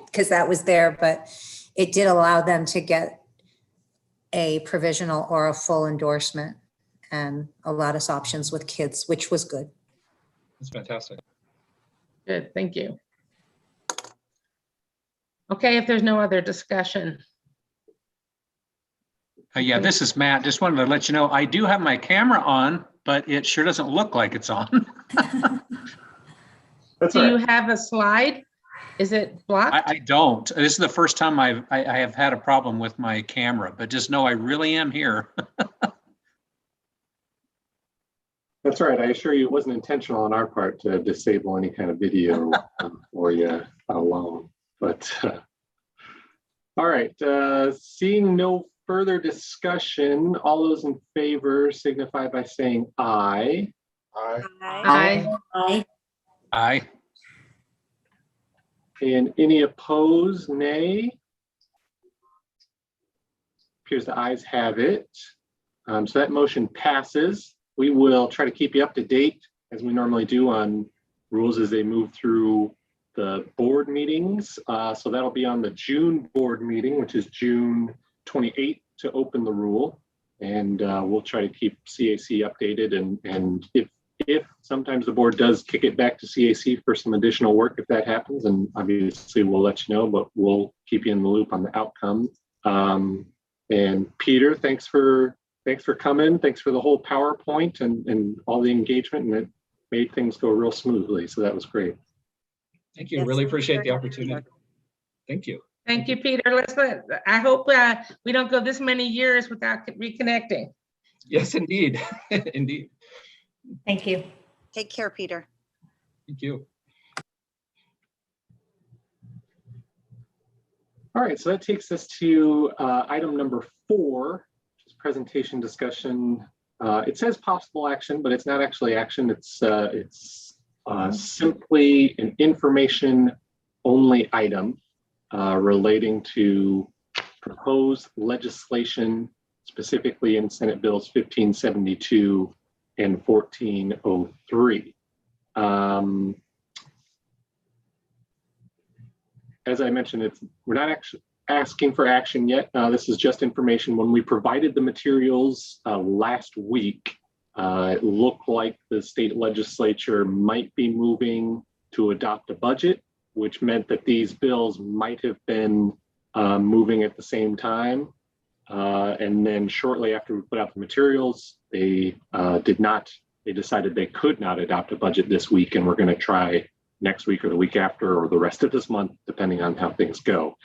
because that was there, but it did allow them to get a provisional or a full endorsement and allowed us options with kids, which was good. That's fantastic. Good, thank you. Okay, if there's no other discussion. Yeah, this is Matt. Just wanted to let you know, I do have my camera on, but it sure doesn't look like it's on. That's Do all you right. have a slide? Is it blocked? I don't. This is the first time I have had a problem with my camera, but just know I really am here. That's all right. I assure you it wasn't intentional on our part to disable any kind of video for you alone. But all right, seeing no further discussion, all those in favor signify by saying aye. Aye. Aye. And any opposed, nay? Appears the ayes have it. So that motion passes. We will try to keep you up to date as we normally do on rules as they move through the board meetings. So that'll be on the June board meeting, which is June 28th to open the rule. And we'll try to keep CAC updated. And if sometimes the board does kick it back to CAC for some additional work, if that happens, and obviously we'll let you know, but we'll keep you in the loop on the outcome. And Peter, thanks for coming. Thanks for the whole PowerPoint and all the engagement, and it made things go real smoothly. So that was great. Thank you. Really appreciate the opportunity. Thank you. Thank you, Peter. I hope we don't go this many years without reconnecting. Yes, indeed. Indeed. Thank you. Take care, Peter. Thank you. All right, so that takes us to item number 4, which is presentation discussion. It says possible action, but it's not actually action. It's simply an information only item relating to proposed legislation, specifically in Senate Bills 1572 and 1403. As I mentioned, we're not actually asking for action yet. This is just information. When we provided the materials last week, it looked like the state legislature might be moving to adopt a budget, which meant that these bills might have been moving at the same time. And then shortly after we put out the materials, they did not. They decided they could not adopt a budget this week, and we're going to try next week or the week after or the rest of this month, depending on how things go.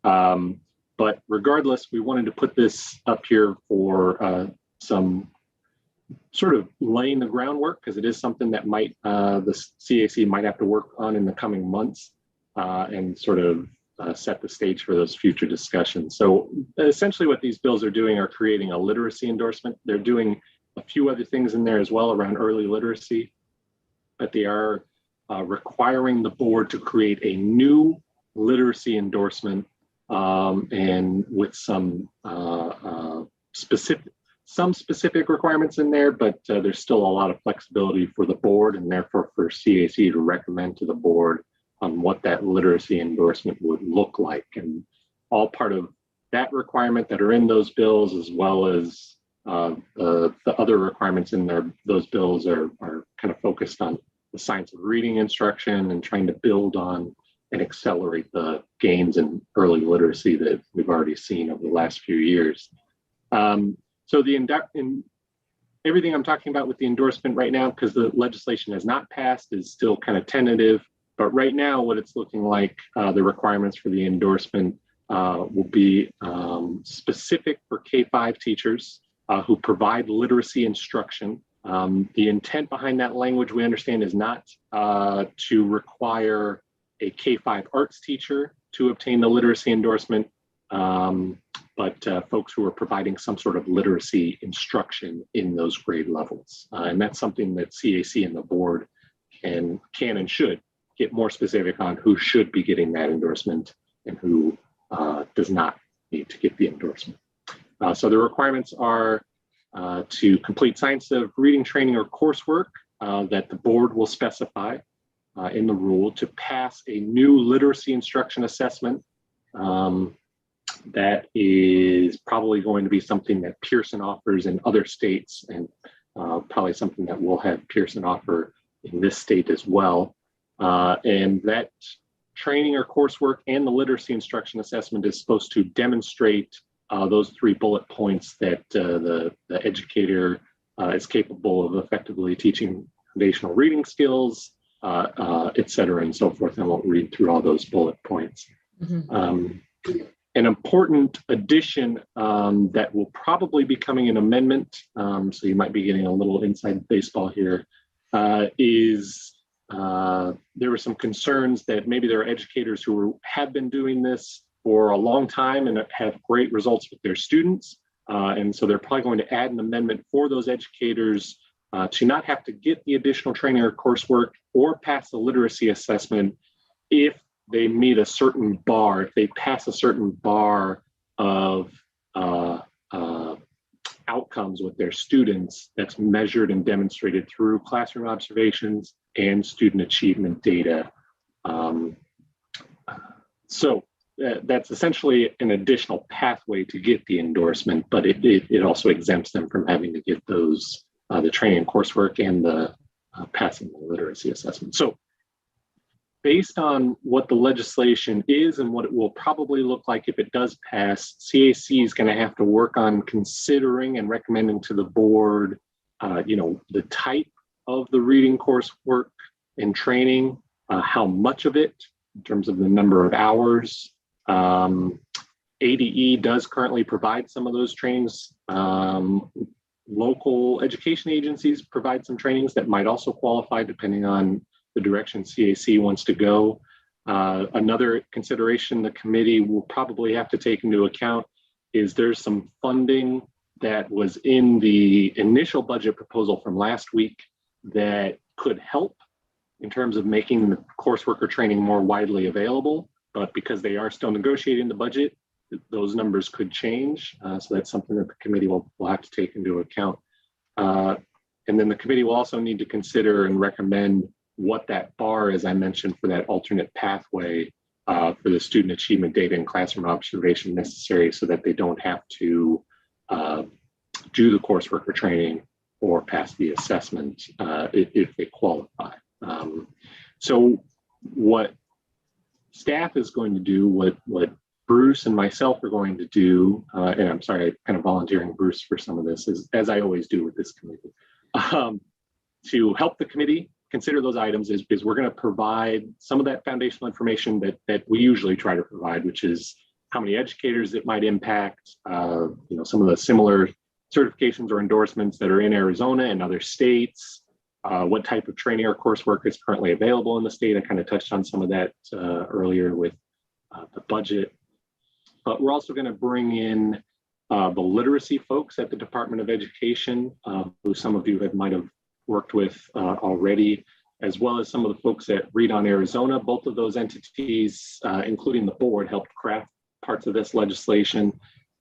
But regardless, we wanted to put this up here for some sort of laying the groundwork, because it is something that might the CAC might have to work on in the coming months, and sort of set the stage for those future discussions. So essentially what these bills are doing are creating a literacy endorsement. They're doing a few other things in there as well around early literacy, but they are requiring the board to create a new literacy endorsement, and with some specific requirements in there, but there's still a lot of flexibility for the board, and therefore for CAC to recommend to the board on what that literacy endorsement would look like. And all part of that requirement that are in those bills, as well as the other requirements in there, those bills are kind of focused on the science of reading instruction and trying to build on and accelerate the gains in early literacy that we've already seen over the last few years. So everything I'm talking about with the endorsement right now, because the legislation has not passed, is still kind of tentative. But right now, what it's looking like, the requirements for the endorsement will be specific for K-5 teachers who provide literacy instruction. The intent behind that language, we understand, is not to require a K-5 arts teacher to obtain the literacy endorsement, but folks who are providing some sort of literacy instruction in those grade levels. And that's something that CAC and the board can and should get more specific on who should be getting that endorsement and who does not need to get the endorsement. So the requirements are to complete science of reading training or coursework that the board will specify in the rule, to pass a new literacy instruction assessment. That is probably going to be something that Pearson offers in other states, and probably something that we'll have Pearson offer in this state as well. And that training or coursework and the literacy instruction assessment is supposed to demonstrate those 3 bullet points that the educator is capable of effectively teaching foundational reading skills, et cetera, and so forth. I won't read through all those bullet points. Mm-hmm. An important addition that will probably be coming an amendment, so you might be getting a little inside baseball here, is there were some concerns that maybe there are educators who have been doing this for a long time and have great results with their students. And so they're probably going to add an amendment for those educators to not have to get the additional training or coursework or pass the literacy assessment if they meet a certain bar, if they pass a certain bar of outcomes with their students that's measured and demonstrated through classroom observations and student achievement data. So that's essentially an additional pathway to get the endorsement, but it also exempts them from having to get those, the training and coursework and the passing the literacy assessment. So based on what the legislation is and what it will probably look like if it does pass, CAC is going to have to work on considering and recommending to the board, the type of the reading coursework and training, how much of it in terms of the number of hours. ADE does currently provide some of those trainings. Local education agencies provide some trainings that might also qualify depending on the direction CAC wants to go. Another consideration the committee will probably have to take into account is there's some funding that was in the initial budget proposal from last week that could help in terms of making the coursework or training more widely available. But because they are still negotiating the budget, those numbers could change. So that's something that the committee will have to take into account. And then the committee will also need to consider and recommend what that bar, as I mentioned, for that alternate pathway for the student achievement data and classroom observation necessary so that they don't have to do the coursework or training or pass the assessment if they qualify. So what staff is going to do, what Bruce and myself are going to do, and I'm sorry, I'm kind of volunteering Bruce for some of this, is, as I always do with this committee, to help the committee consider those items is we're going to provide some of that foundational information that we usually try to provide, which is how many educators it might impact, some of the similar certifications or endorsements that are in Arizona and other states, what type of training or coursework is currently available in the state. I kind of touched on some of that earlier with the budget. But we're also going to bring in the literacy folks at the Department of Education, who some of you might have worked with already, as well as some of the folks at Read on Arizona. Both of those entities, including the board, helped craft parts of this legislation.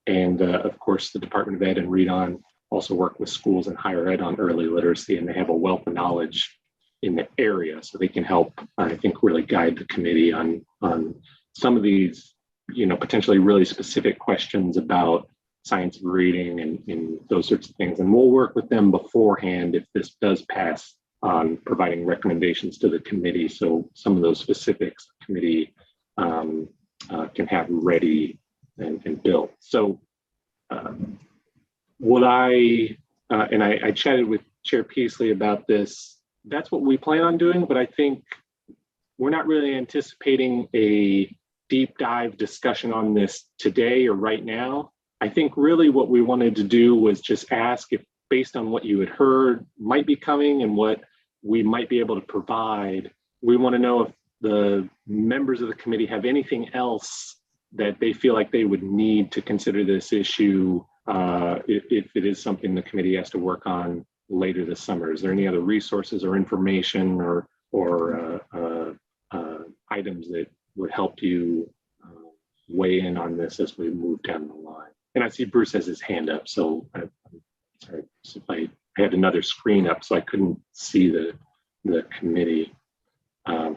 And of course, the Department of Ed and Read On also work with schools and higher ed on early literacy, and they have a wealth of knowledge in the area. So they can help, I think, really guide the committee on some of these, potentially really specific questions about science of reading and those sorts of things. And we'll work with them beforehand if this does pass on providing recommendations to the committee. So some of those specifics the committee can have ready and built. So what I chatted with Chair Peasley about this, that's what we plan on doing, but I think we're not really anticipating a deep dive discussion on this today or right now. I think really what we wanted to do was just ask if, based on what you had heard might be coming and what we might be able to provide, we want to know if the members of the committee have anything else that they feel like they would need to consider this issue if it is something the committee has to work on later this summer. Is there any other resources or information or items that would help you weigh in on this as we move down the line? And I see Bruce has his hand up, so I'm sorry if I had another screen up, so I couldn't see the committee.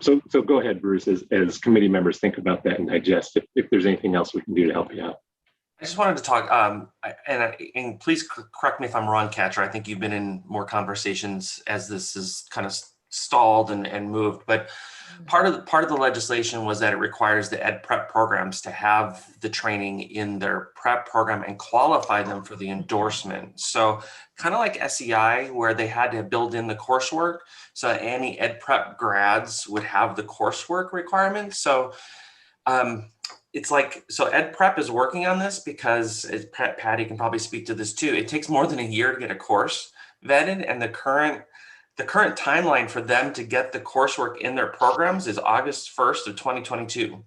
So go ahead, Bruce, as committee members think about that and digest if there's anything else we can do to help you out. I just wanted to talk, and please correct me if I'm wrong, Catcher. I think you've been in more conversations as this is kind of stalled and moved, but part of the legislation was that it requires the ed prep programs to have the training in their prep program and qualify them for the endorsement. So kind of like SEI, where they had to build in the coursework, so any ed prep grads would have the coursework requirements. So it's like, so ed prep is working on this because Patty can probably speak to this too. It takes more than a year to get a course vetted, and the current timeline for them to get the coursework in their programs is August 1st of 2022.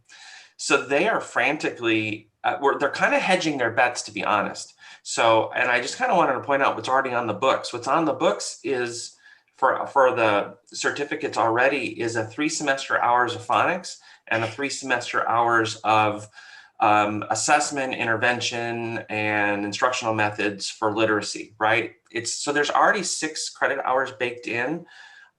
So they are frantically, they're kind of hedging their bets, to be honest. So, and I just kind of wanted to point out what's already on the books. What's on the books is for the certificates already is a 3 semester hours of phonics and a 3 semester hours of assessment, intervention, and instructional methods for literacy, right? So there's already 6 credit hours baked in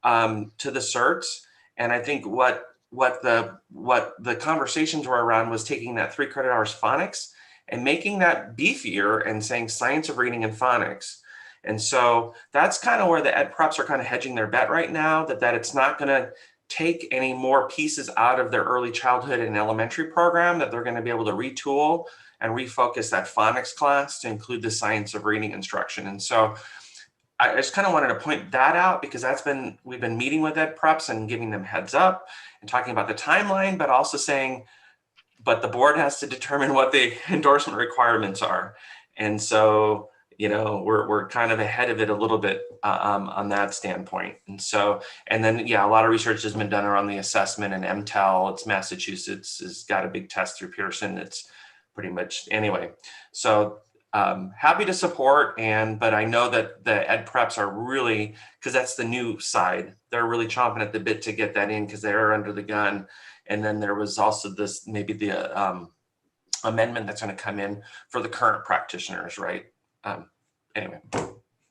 to the certs. And I think what the conversations were around was taking that 3 credit hours phonics and making that beefier and saying science of reading and phonics. And so that's kind of where the ed preps are kind of hedging their bet right now, that it's not going to take any more pieces out of their early childhood and elementary program, that they're going to be able to retool and refocus that phonics class to include the science of reading instruction. And so I just kind of wanted to point that out because we've been meeting with ed preps and giving them heads up and talking about the timeline, but also saying, but the board has to determine what the endorsement requirements are. And so, we're kind of ahead of it a little bit on that standpoint. And so, and then, a lot of research has been done around the assessment and MTEL. It's Massachusetts has got a big test through Pearson. It's pretty much, anyway. So happy to support, but I know that the ed preps are really, because that's the new side, they're really chomping at the bit to get that in because they're under the gun. And then there was also this, maybe the amendment that's going to come in for the current practitioners, right? Anyway.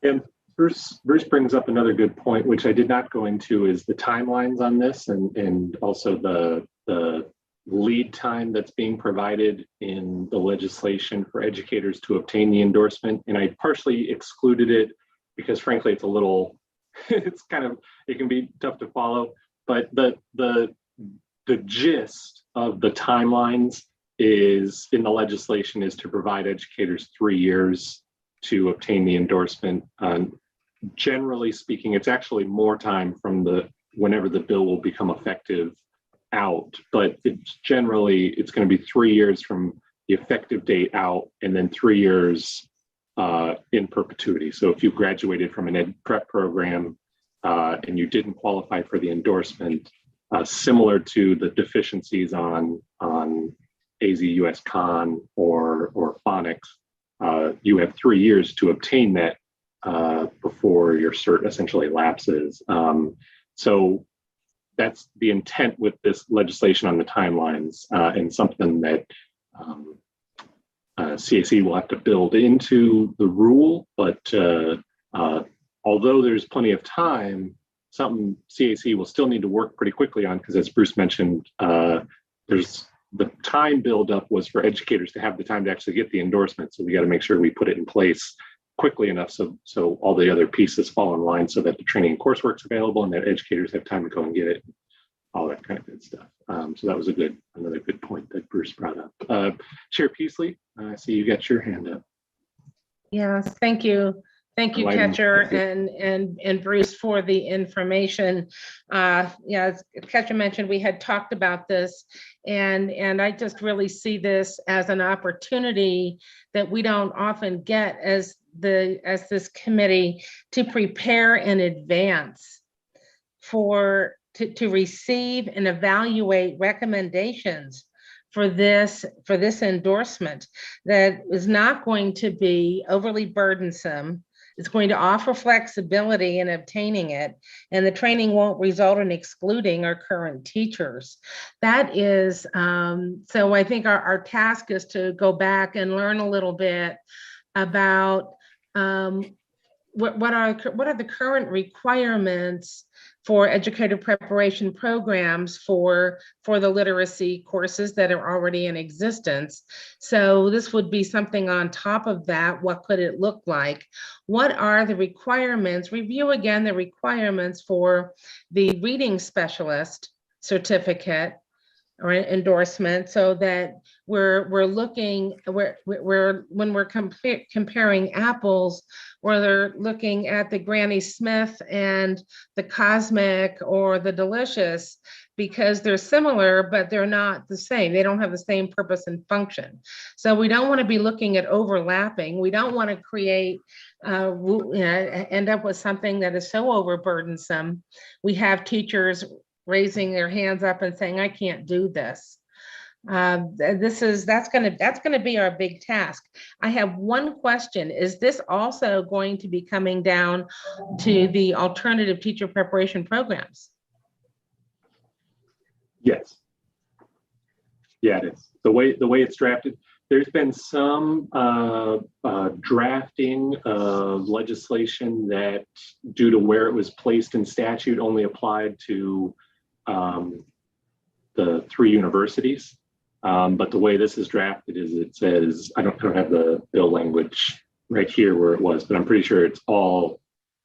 And Bruce brings up another good point, which I did not go into, is the timelines on this, and also the lead time that's being provided in the legislation for educators to obtain the endorsement. And I partially excluded it because frankly, it's a little, it can be tough to follow, but the gist of the timelines is in the legislation is to provide educators 3 years to obtain the endorsement. Generally speaking, it's actually more time from whenever the bill will become effective out, but it's going to be 3 years from the effective date out, and then 3 years in perpetuity. So if you graduated from an ed prep program and you didn't qualify for the endorsement, similar to the deficiencies on AZ US Con or phonics, you have 3 years to obtain that before your cert essentially lapses. So that's the intent with this legislation on the timelines, and something that CAC will have to build into the rule. But although there's plenty of time, something CAC will still need to work pretty quickly on, because as Bruce mentioned, there's the time buildup was for educators to have the time to actually get the endorsement. So we got to make sure we put it in place quickly enough so all the other pieces fall in line, so that the training and coursework's available and that educators have time to go and get it, all that kind of good stuff. So that was another good point that Bruce brought up. Chair Peasley, I see you got your hand up. Yes, thank you. Thank you, Catcher and Bruce, for the information. Yeah, as Catcher mentioned, we had talked about this, and I just really see this as an opportunity that we don't often get as this committee to prepare in advance to receive and evaluate recommendations for this endorsement that is not going to be overly burdensome. It's going to offer flexibility in obtaining it, and the training won't result in excluding our current teachers. That is, so I think our task is to go back and learn a little bit about what are the current requirements for educator preparation programs for the literacy courses that are already in existence. So this would be something on top of that. What could it look like? What are the requirements? Review again the requirements for the reading specialist certificate or endorsement, so that we're looking when we're comparing apples, where they're looking at the Granny Smith and the Cosmic or the Delicious, because they're similar, but they're not the same. They don't have the same purpose and function. So we don't want to be looking at overlapping. We don't want to create end up with something that is so overburdensome. We have teachers raising their hands up and saying, I can't do this. That's going to be our big task. I have one question. Is this also going to be coming down to the alternative teacher preparation programs? Yes. Yeah, it is. The way it's drafted, there's been some drafting of legislation that, due to where it was placed in statute, only applied to the 3 universities. But the way this is drafted is it says, I don't have the bill language right here where it was, but I'm pretty sure it's all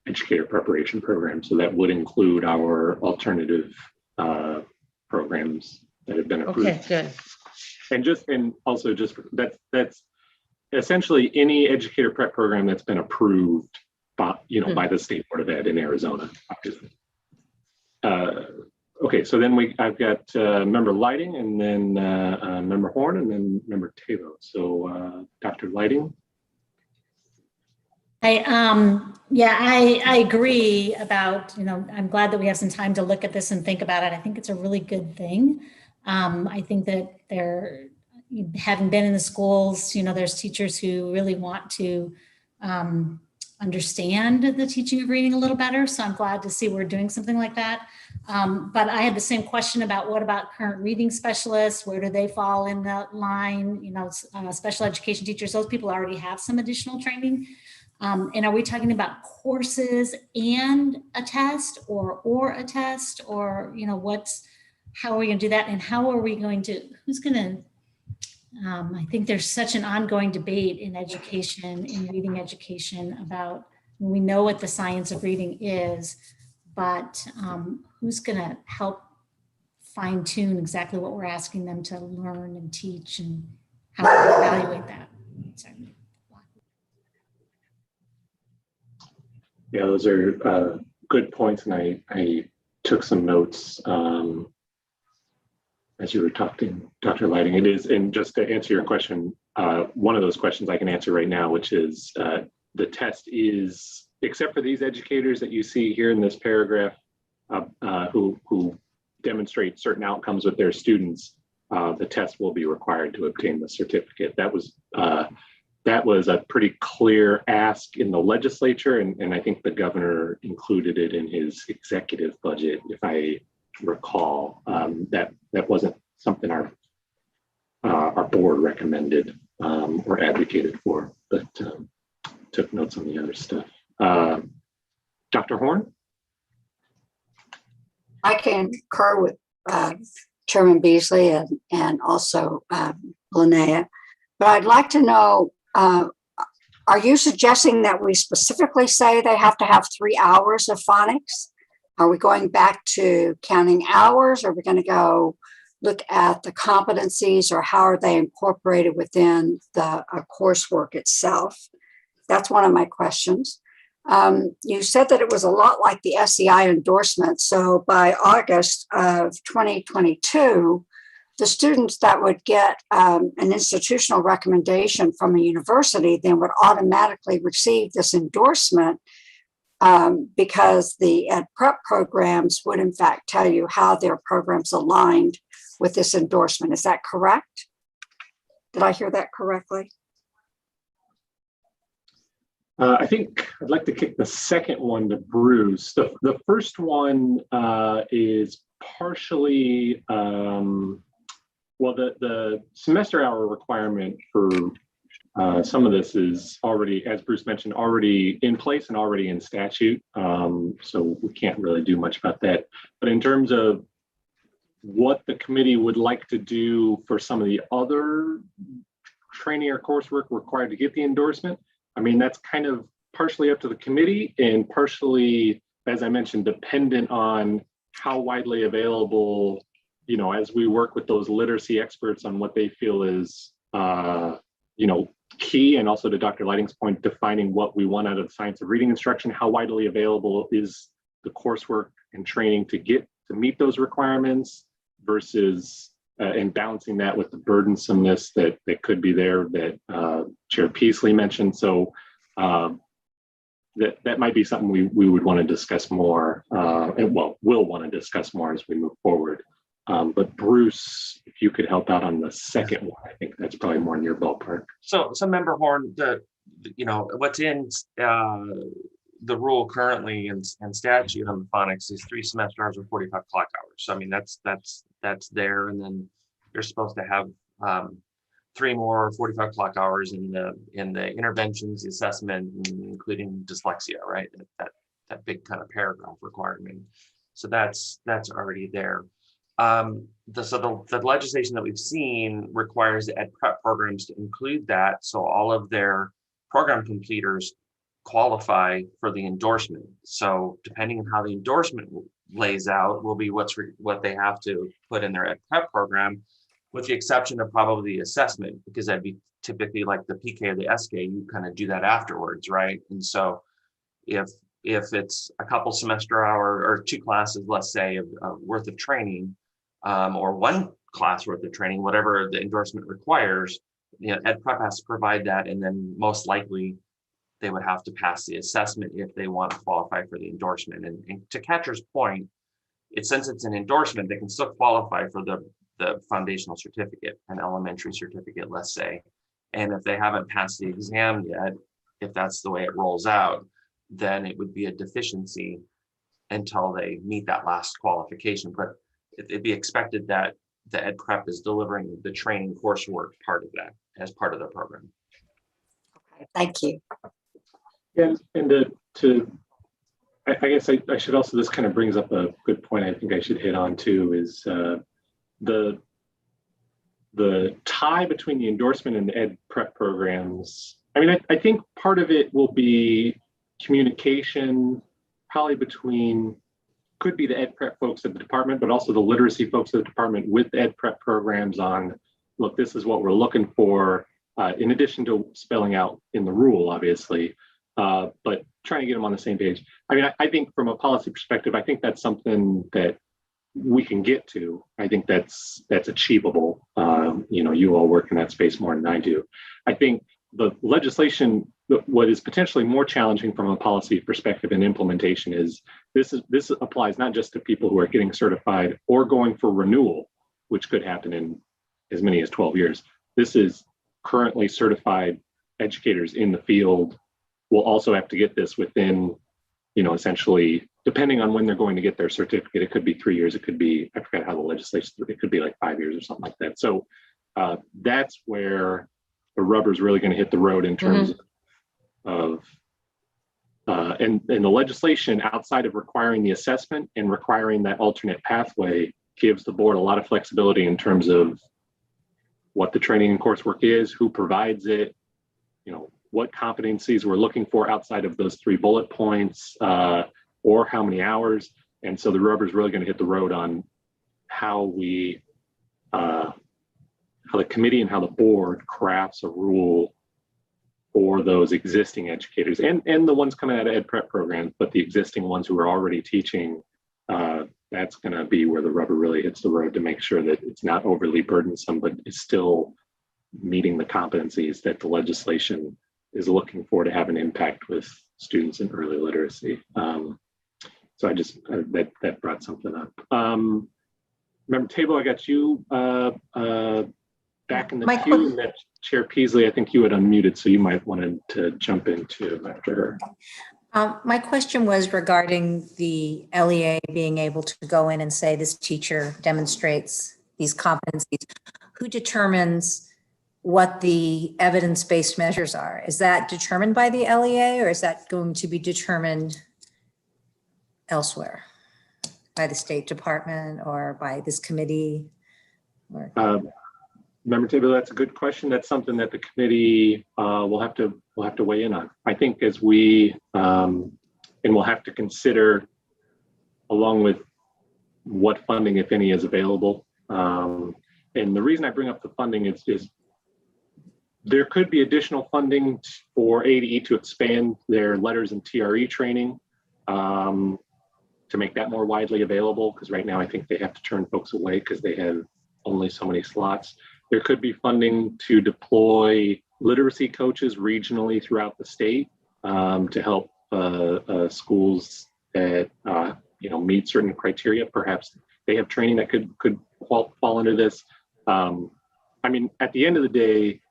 educator preparation programs. So that would include our alternative programs that have been approved. Okay, good. And also that's essentially any educator prep program that's been approved by, by the State Board of Ed in Arizona, obviously. Okay, so then I've got member Lighting, and then member Horn, and then member Tavo. So Dr. Lighting. I agree about, I'm glad that we have some time to look at this and think about it. I think it's a really good thing. I think that having been in the schools, there's teachers who really want to understand the teaching of reading a little better. So I'm glad to see we're doing something like that. But I had the same question about what about current reading specialists? Where do they fall in that line? You know, special education teachers, those people already have some additional training. And are we talking about courses and a test or a test, or, you know, how are we going to do that? And how are we going to, who's going to, I think there's such an ongoing debate in education, in reading education, about, we know what the science of reading is, but who's going to help fine tune exactly what we're asking them to learn and teach, and how do we evaluate that? Sorry. Yeah, those are good points, and I took some notes as you were talking, Dr. Lighting. It is, and just to answer your question, one of those questions I can answer right now, which is the test is, except for these educators that you see here in this paragraph, who demonstrate certain outcomes with their students, the test will be required to obtain the certificate. That was a pretty clear ask in the legislature, and I think the governor included it in his executive budget, if I recall. That wasn't something our board recommended or advocated for, but took notes on the other stuff. Dr. Horn? I concur with Chairman Beasley and also Linnea, but I'd like to know, are you suggesting that we specifically say they have to have 3 hours of phonics? Are we going back to counting hours? Are we going to go look at the competencies, or how are they incorporated within the coursework itself? That's one of my questions. You said that it was a lot like the SEI endorsement. So by August of 2022, the students that would get an institutional recommendation from a university then would automatically receive this endorsement, because the ed prep programs would in fact tell you how their programs aligned with this endorsement. Is that correct? Did I hear that correctly? I think I'd like to kick the second one to Bruce. The first one is partially, well, the semester hour requirement for some of this is already, as Bruce mentioned, already in place and already in statute. So we can't really do much about that. But in terms of what the committee would like to do for some of the other training or coursework required to get the endorsement, I mean, that's kind of partially up to the committee, and partially, as I mentioned, dependent on how widely available, you know, as we work with those literacy experts on what they feel is, you know, key, and also to Dr. Lighting's point, defining what we want out of the science of reading instruction, how widely available is the coursework and training to meet those requirements versus, and balancing that with the burdensomeness that could be there that Chair Peasley mentioned. So that might be something we would want to discuss more, and well, we'll want to discuss more as we move forward. But Bruce, if you could help out on the second one, I think that's probably more in your ballpark. So Member Horn, you know, what's in the rule currently and statute on phonics is 3 semester hours or 45 clock hours. So I mean, that's there, and then you're supposed to have 3 more 45 clock hours in the interventions, the assessment, including dyslexia, right? That big kind of paragraph requirement. So that's already there. The legislation that we've seen requires the ed prep programs to include that, so all of their program completers qualify for the endorsement. So depending on how the endorsement lays out will be what they have to put in their ed prep program, with the exception of probably the assessment, because that'd be typically like the PK or the SK, you kind of do that afterwards, right? And so if it's a couple semester hour or 2 classes, let's say, of worth of training, or 1 class worth of training, whatever the endorsement requires, you know, ed prep has to provide that, and then most likely they would have to pass the assessment if they want to qualify for the endorsement. And to Catcher's point, since it's an endorsement, they can still qualify for the foundational certificate, an elementary certificate, let's say. And if they haven't passed the exam yet, if that's the way it rolls out, then it would be a deficiency. until they meet that last qualification. But it'd be expected that the ed prep is delivering the training coursework part of that as part of the program. Okay, thank you. I guess I should also, this kind of brings up a good point I think I should hit on too, is the tie between the endorsement and the ed prep programs. I mean, I think part of it will be communication, probably could be the ed prep folks at the department, but also the literacy folks at the department with ed prep programs on, look, this is what we're looking for, in addition to spelling out in the rule, obviously, but trying to get them on the same page. I mean, I think from a policy perspective, I think that's something that we can get to. I think that's achievable. You all work in that space more than I do. I think the legislation, what is potentially more challenging from a policy perspective and implementation is this applies not just to people who are getting certified or going for renewal, which could happen in as many as 12 years. This is currently certified educators in the field will also have to get this within, essentially, depending on when they're going to get their certificate. It could be 3 years. It could be, I forgot how the legislation, it could be like 5 years or something like that. So that's where the rubber is really going to hit the road in terms of, and the legislation outside of requiring the assessment and requiring that alternate pathway gives the board a lot of flexibility in terms of what the training and coursework is, who provides it, what competencies we're looking for outside of those 3 bullet points, or how many hours. And so the rubber is really going to hit the road on how the committee and how the board crafts a rule for those existing educators and the ones coming out of ed prep programs, but the existing ones who are already teaching. That's going to be where the rubber really hits the road to make sure that it's not overly burdensome, but it's still meeting the competencies that the legislation is looking for to have an impact with students in early literacy. So I just, that brought something up. Member Table, I got you back in the queue, and that Chair Peasley, I think you had unmuted, so you might want to jump into after her. My question was regarding the LEA being able to go in and say this teacher demonstrates these competencies. Who determines what the evidence-based measures are? Is that determined by the LEA, or is that going to be determined elsewhere by the State Department or by this committee? Member Table, that's a good question. That's something that the committee will have to weigh in on. I think as we and we'll have to consider, along with what funding, if any, is available. And the reason I bring up the funding is there could be additional funding for ADE to expand their letters and TRE training to make that more widely available, because right now I think they have to turn folks away because they have only so many slots. There could be funding to deploy literacy coaches regionally throughout the state to help schools that meet certain criteria. Perhaps they have training that could fall into this. I mean, at the end of the day,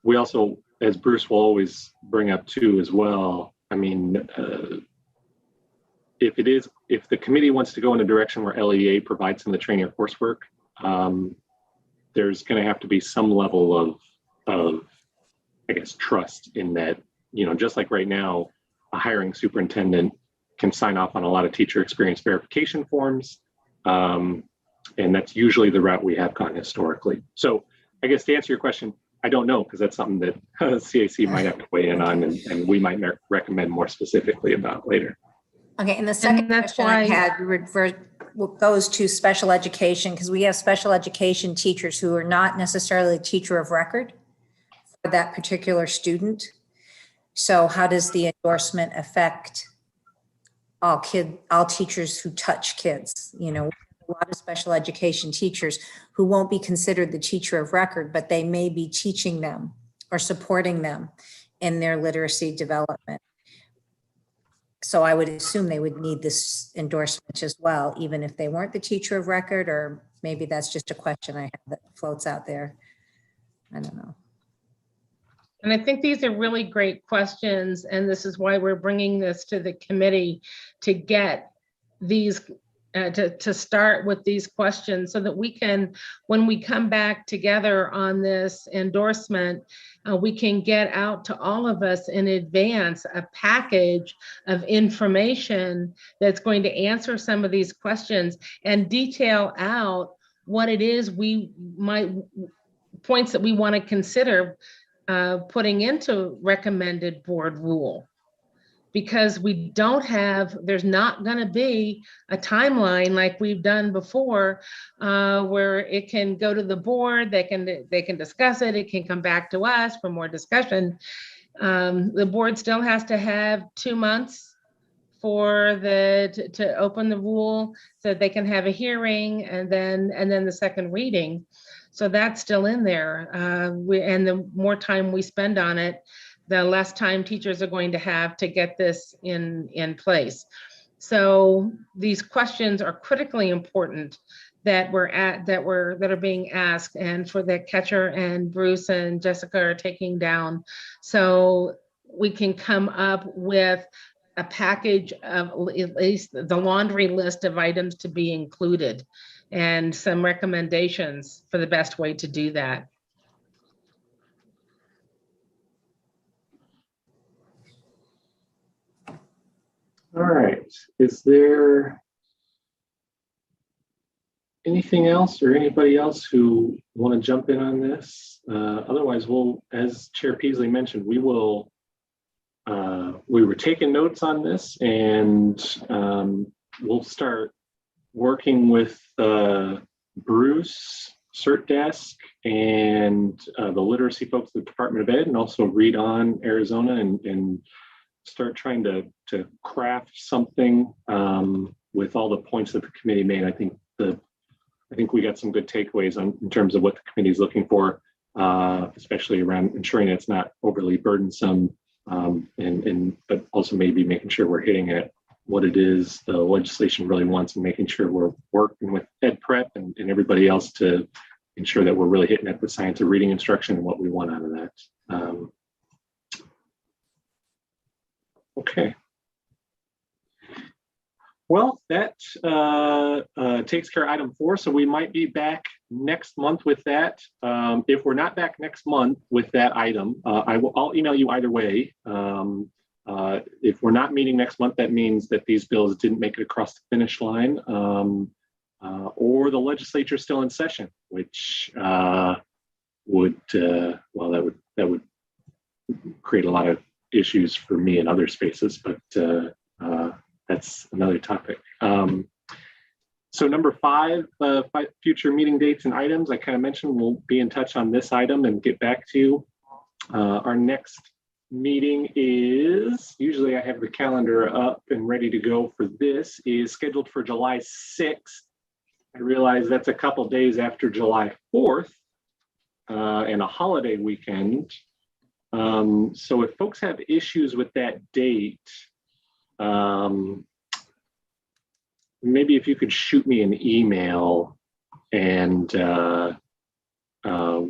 we also, as Bruce will always bring up too as well, I mean, if the committee wants to go in a direction where LEA provides some of the training or coursework, there's going to have to be some level of, I guess, trust in that, just like right now, a hiring superintendent can sign off on a lot of teacher experience verification forms. And that's usually the route we have gone historically. So I guess to answer your question, I don't know, because that's something that CAC might have to weigh in on, and we might recommend more specifically about later. Okay, and the second question I had goes to special education, because we have special education teachers who are not necessarily a teacher of record for that particular student. So how does the endorsement affect all teachers who touch kids? A lot of special education teachers who won't be considered the teacher of record, but they may be teaching them or supporting them in their literacy development. So I would assume they would need this endorsement as well, even if they weren't the teacher of record, or maybe that's just a question I have that floats out there. I don't know. And I think these are really great questions, and this is why we're bringing this to the committee to get these, to start with these questions so that we can, when we come back together on this endorsement, we can get out to all of us in advance a package of information that's going to answer some of these questions and detail out what it is we might, points that we want to consider putting into recommended board rule. Because we don't have, there's not going to be a timeline like we've done before, where it can go to the board, they can discuss it, it can come back to us for more discussion. The board still has to have 2 months for to open the rule so that they can have a hearing and then the second reading. So that's still in there. And the more time we spend on it, the less time teachers are going to have to get this in place. So these questions are critically important that are being asked, and for that Catcher and Bruce and Jessica are taking down, so we can come up with a package of at least the laundry list of items to be included and some recommendations for the best way to do that. All right, is there anything else or anybody else who want to jump in on this? Otherwise, we'll, as Chair Peasley mentioned, we were taking notes on this, and we'll start working with Bruce, CERT Desk, and the literacy folks at the Department of Ed, and also Read On Arizona, and start trying to craft something with all the points that the committee made. I think we got some good takeaways in terms of what the committee is looking for, especially around ensuring it's not overly burdensome, but also maybe making sure we're hitting at what it is the legislation really wants, and making sure we're working with Ed Prep and everybody else to ensure that we're really hitting at the science of reading instruction and what we want out of that. Okay. Well, that takes care of item 4. So we might be back next month with that. If we're not back next month with that item, I'll email you either way. If we're not meeting next month, that means that these bills didn't make it across the finish line, or the legislature is still in session, which would create a lot of issues for me in other spaces, but that's another topic. So number 5, future meeting dates and items. I kind of mentioned we'll be in touch on this item and get back to you. Our next meeting is, usually I have the calendar up and ready to go for this, is scheduled for July 6th. I realize that's a couple days after July 4th and a holiday weekend. So if folks have issues with that date, maybe if you could shoot me an email and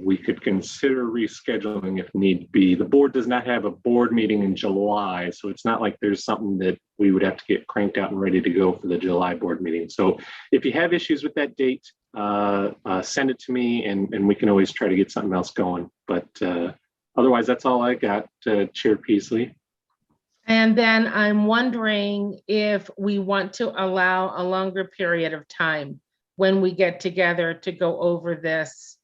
we could consider rescheduling if need be. The board does not have a board meeting in July, so it's not like there's something that we would have to get cranked out and ready to go for the July board meeting. So if you have issues with that date, send it to me, and we can always try to get something else going. But otherwise, that's all I got, Chair Peasley. And then I'm wondering if we want to allow a longer period of time when we get together to go over this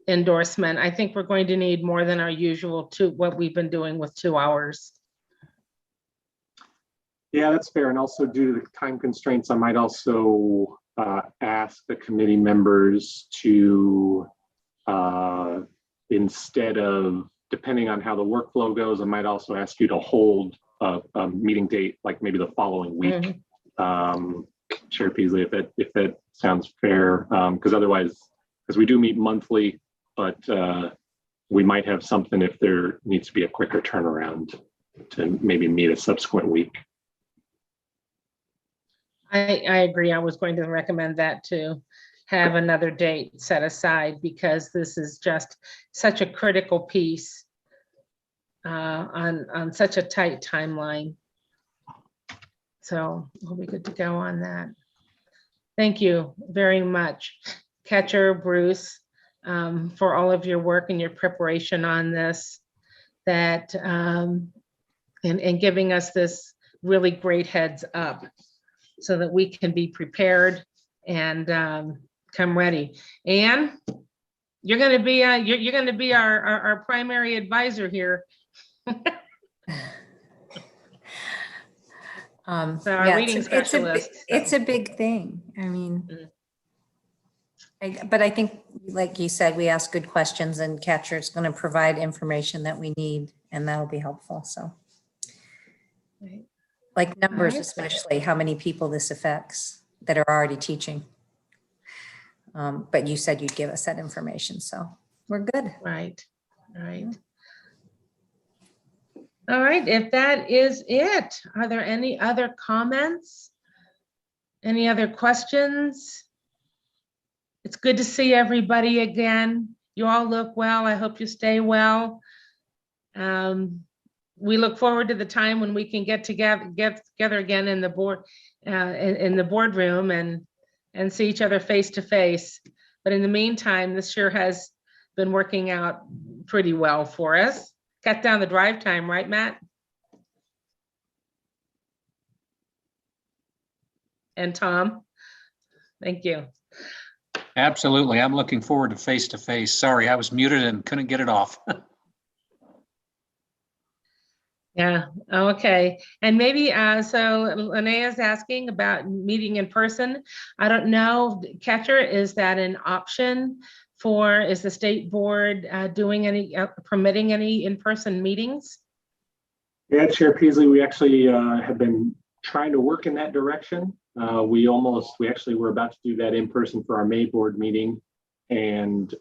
endorsement. I think we're going to need more than our usual what we've been doing with 2 hours. Yeah, that's fair. And also due to the time constraints, I might also ask the committee members to, instead of, depending on how the workflow goes, I might also ask you to hold a meeting date, like maybe the following week. Chair Peasley, if that sounds fair, because otherwise, because we do meet monthly, but we might have something if there needs to be a quicker turnaround to maybe meet a subsequent week. I agree. I was going to recommend that to have another date set aside, because this is just such a critical piece on such a tight timeline. So we'll be good to go on that. Thank you very much, Catcher, Bruce, for all of your work and your preparation on this, that and giving us this really great heads up so that we can be prepared and come ready. Anne, you're going to be you're going to be our primary advisor here. So our Yeah, reading specialist. it's a big thing. I mean, but I think, like you said, we ask good questions and Catcher's going to provide information that we need, and that'll be helpful. So, Right. like numbers, Right. especially how many people this affects that are already teaching. But you said you'd give us that information, so we're good. Right, right. All right, if that is it, are there any other comments? Any other questions? It's good to see everybody again. You all look well. I hope you stay well. We look forward to the time when we can get together again in the boardroom and see each other face to face. But in the meantime, this year has been working out pretty well for us. Cut down the drive time, right, Matt? And Tom, thank you. Absolutely. I'm looking forward to face. Sorry, I was muted and couldn't get it off. Yeah, okay. And maybe, so Linnea's asking about meeting in person. I don't know, Catcher, is that an option for, is the state board doing any, permitting any in-person meetings? Yeah, Chair Peasley, we actually have been trying to work in that direction. We actually were about to do that in person for our May board meeting, and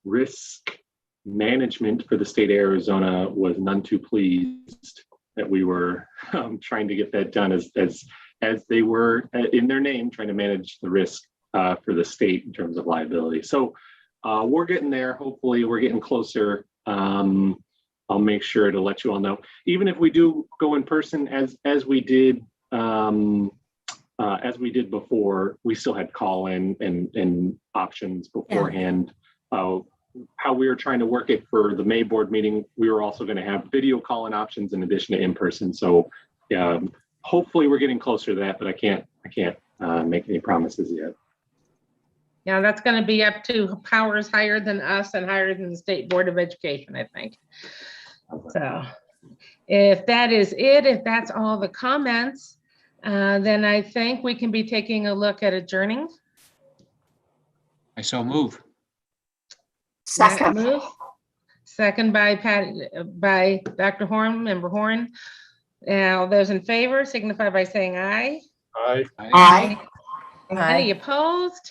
risk management for the state of Arizona was none too pleased that we were trying to get that done as they were in their name, trying to manage the risk for the state in terms of liability. So we're getting there. Hopefully we're getting closer. I'll make sure to let you all know. Even if we do go in person as we did before, we still had call in and options beforehand. How we were trying to work it for the May board meeting, we were also going to have video call-in options in addition to in-person. So hopefully we're getting closer to that, but I can't make any promises yet. Yeah, that's going to be up to powers higher than us and higher than the State Board of Education, I think. So if that is it, if that's all the comments, then I think we can be taking a look at adjourning. I so move. Second. Move. Second by Dr. Horn, Member Horn. All those in favor signify by saying aye. Aye. Aye. Any opposed?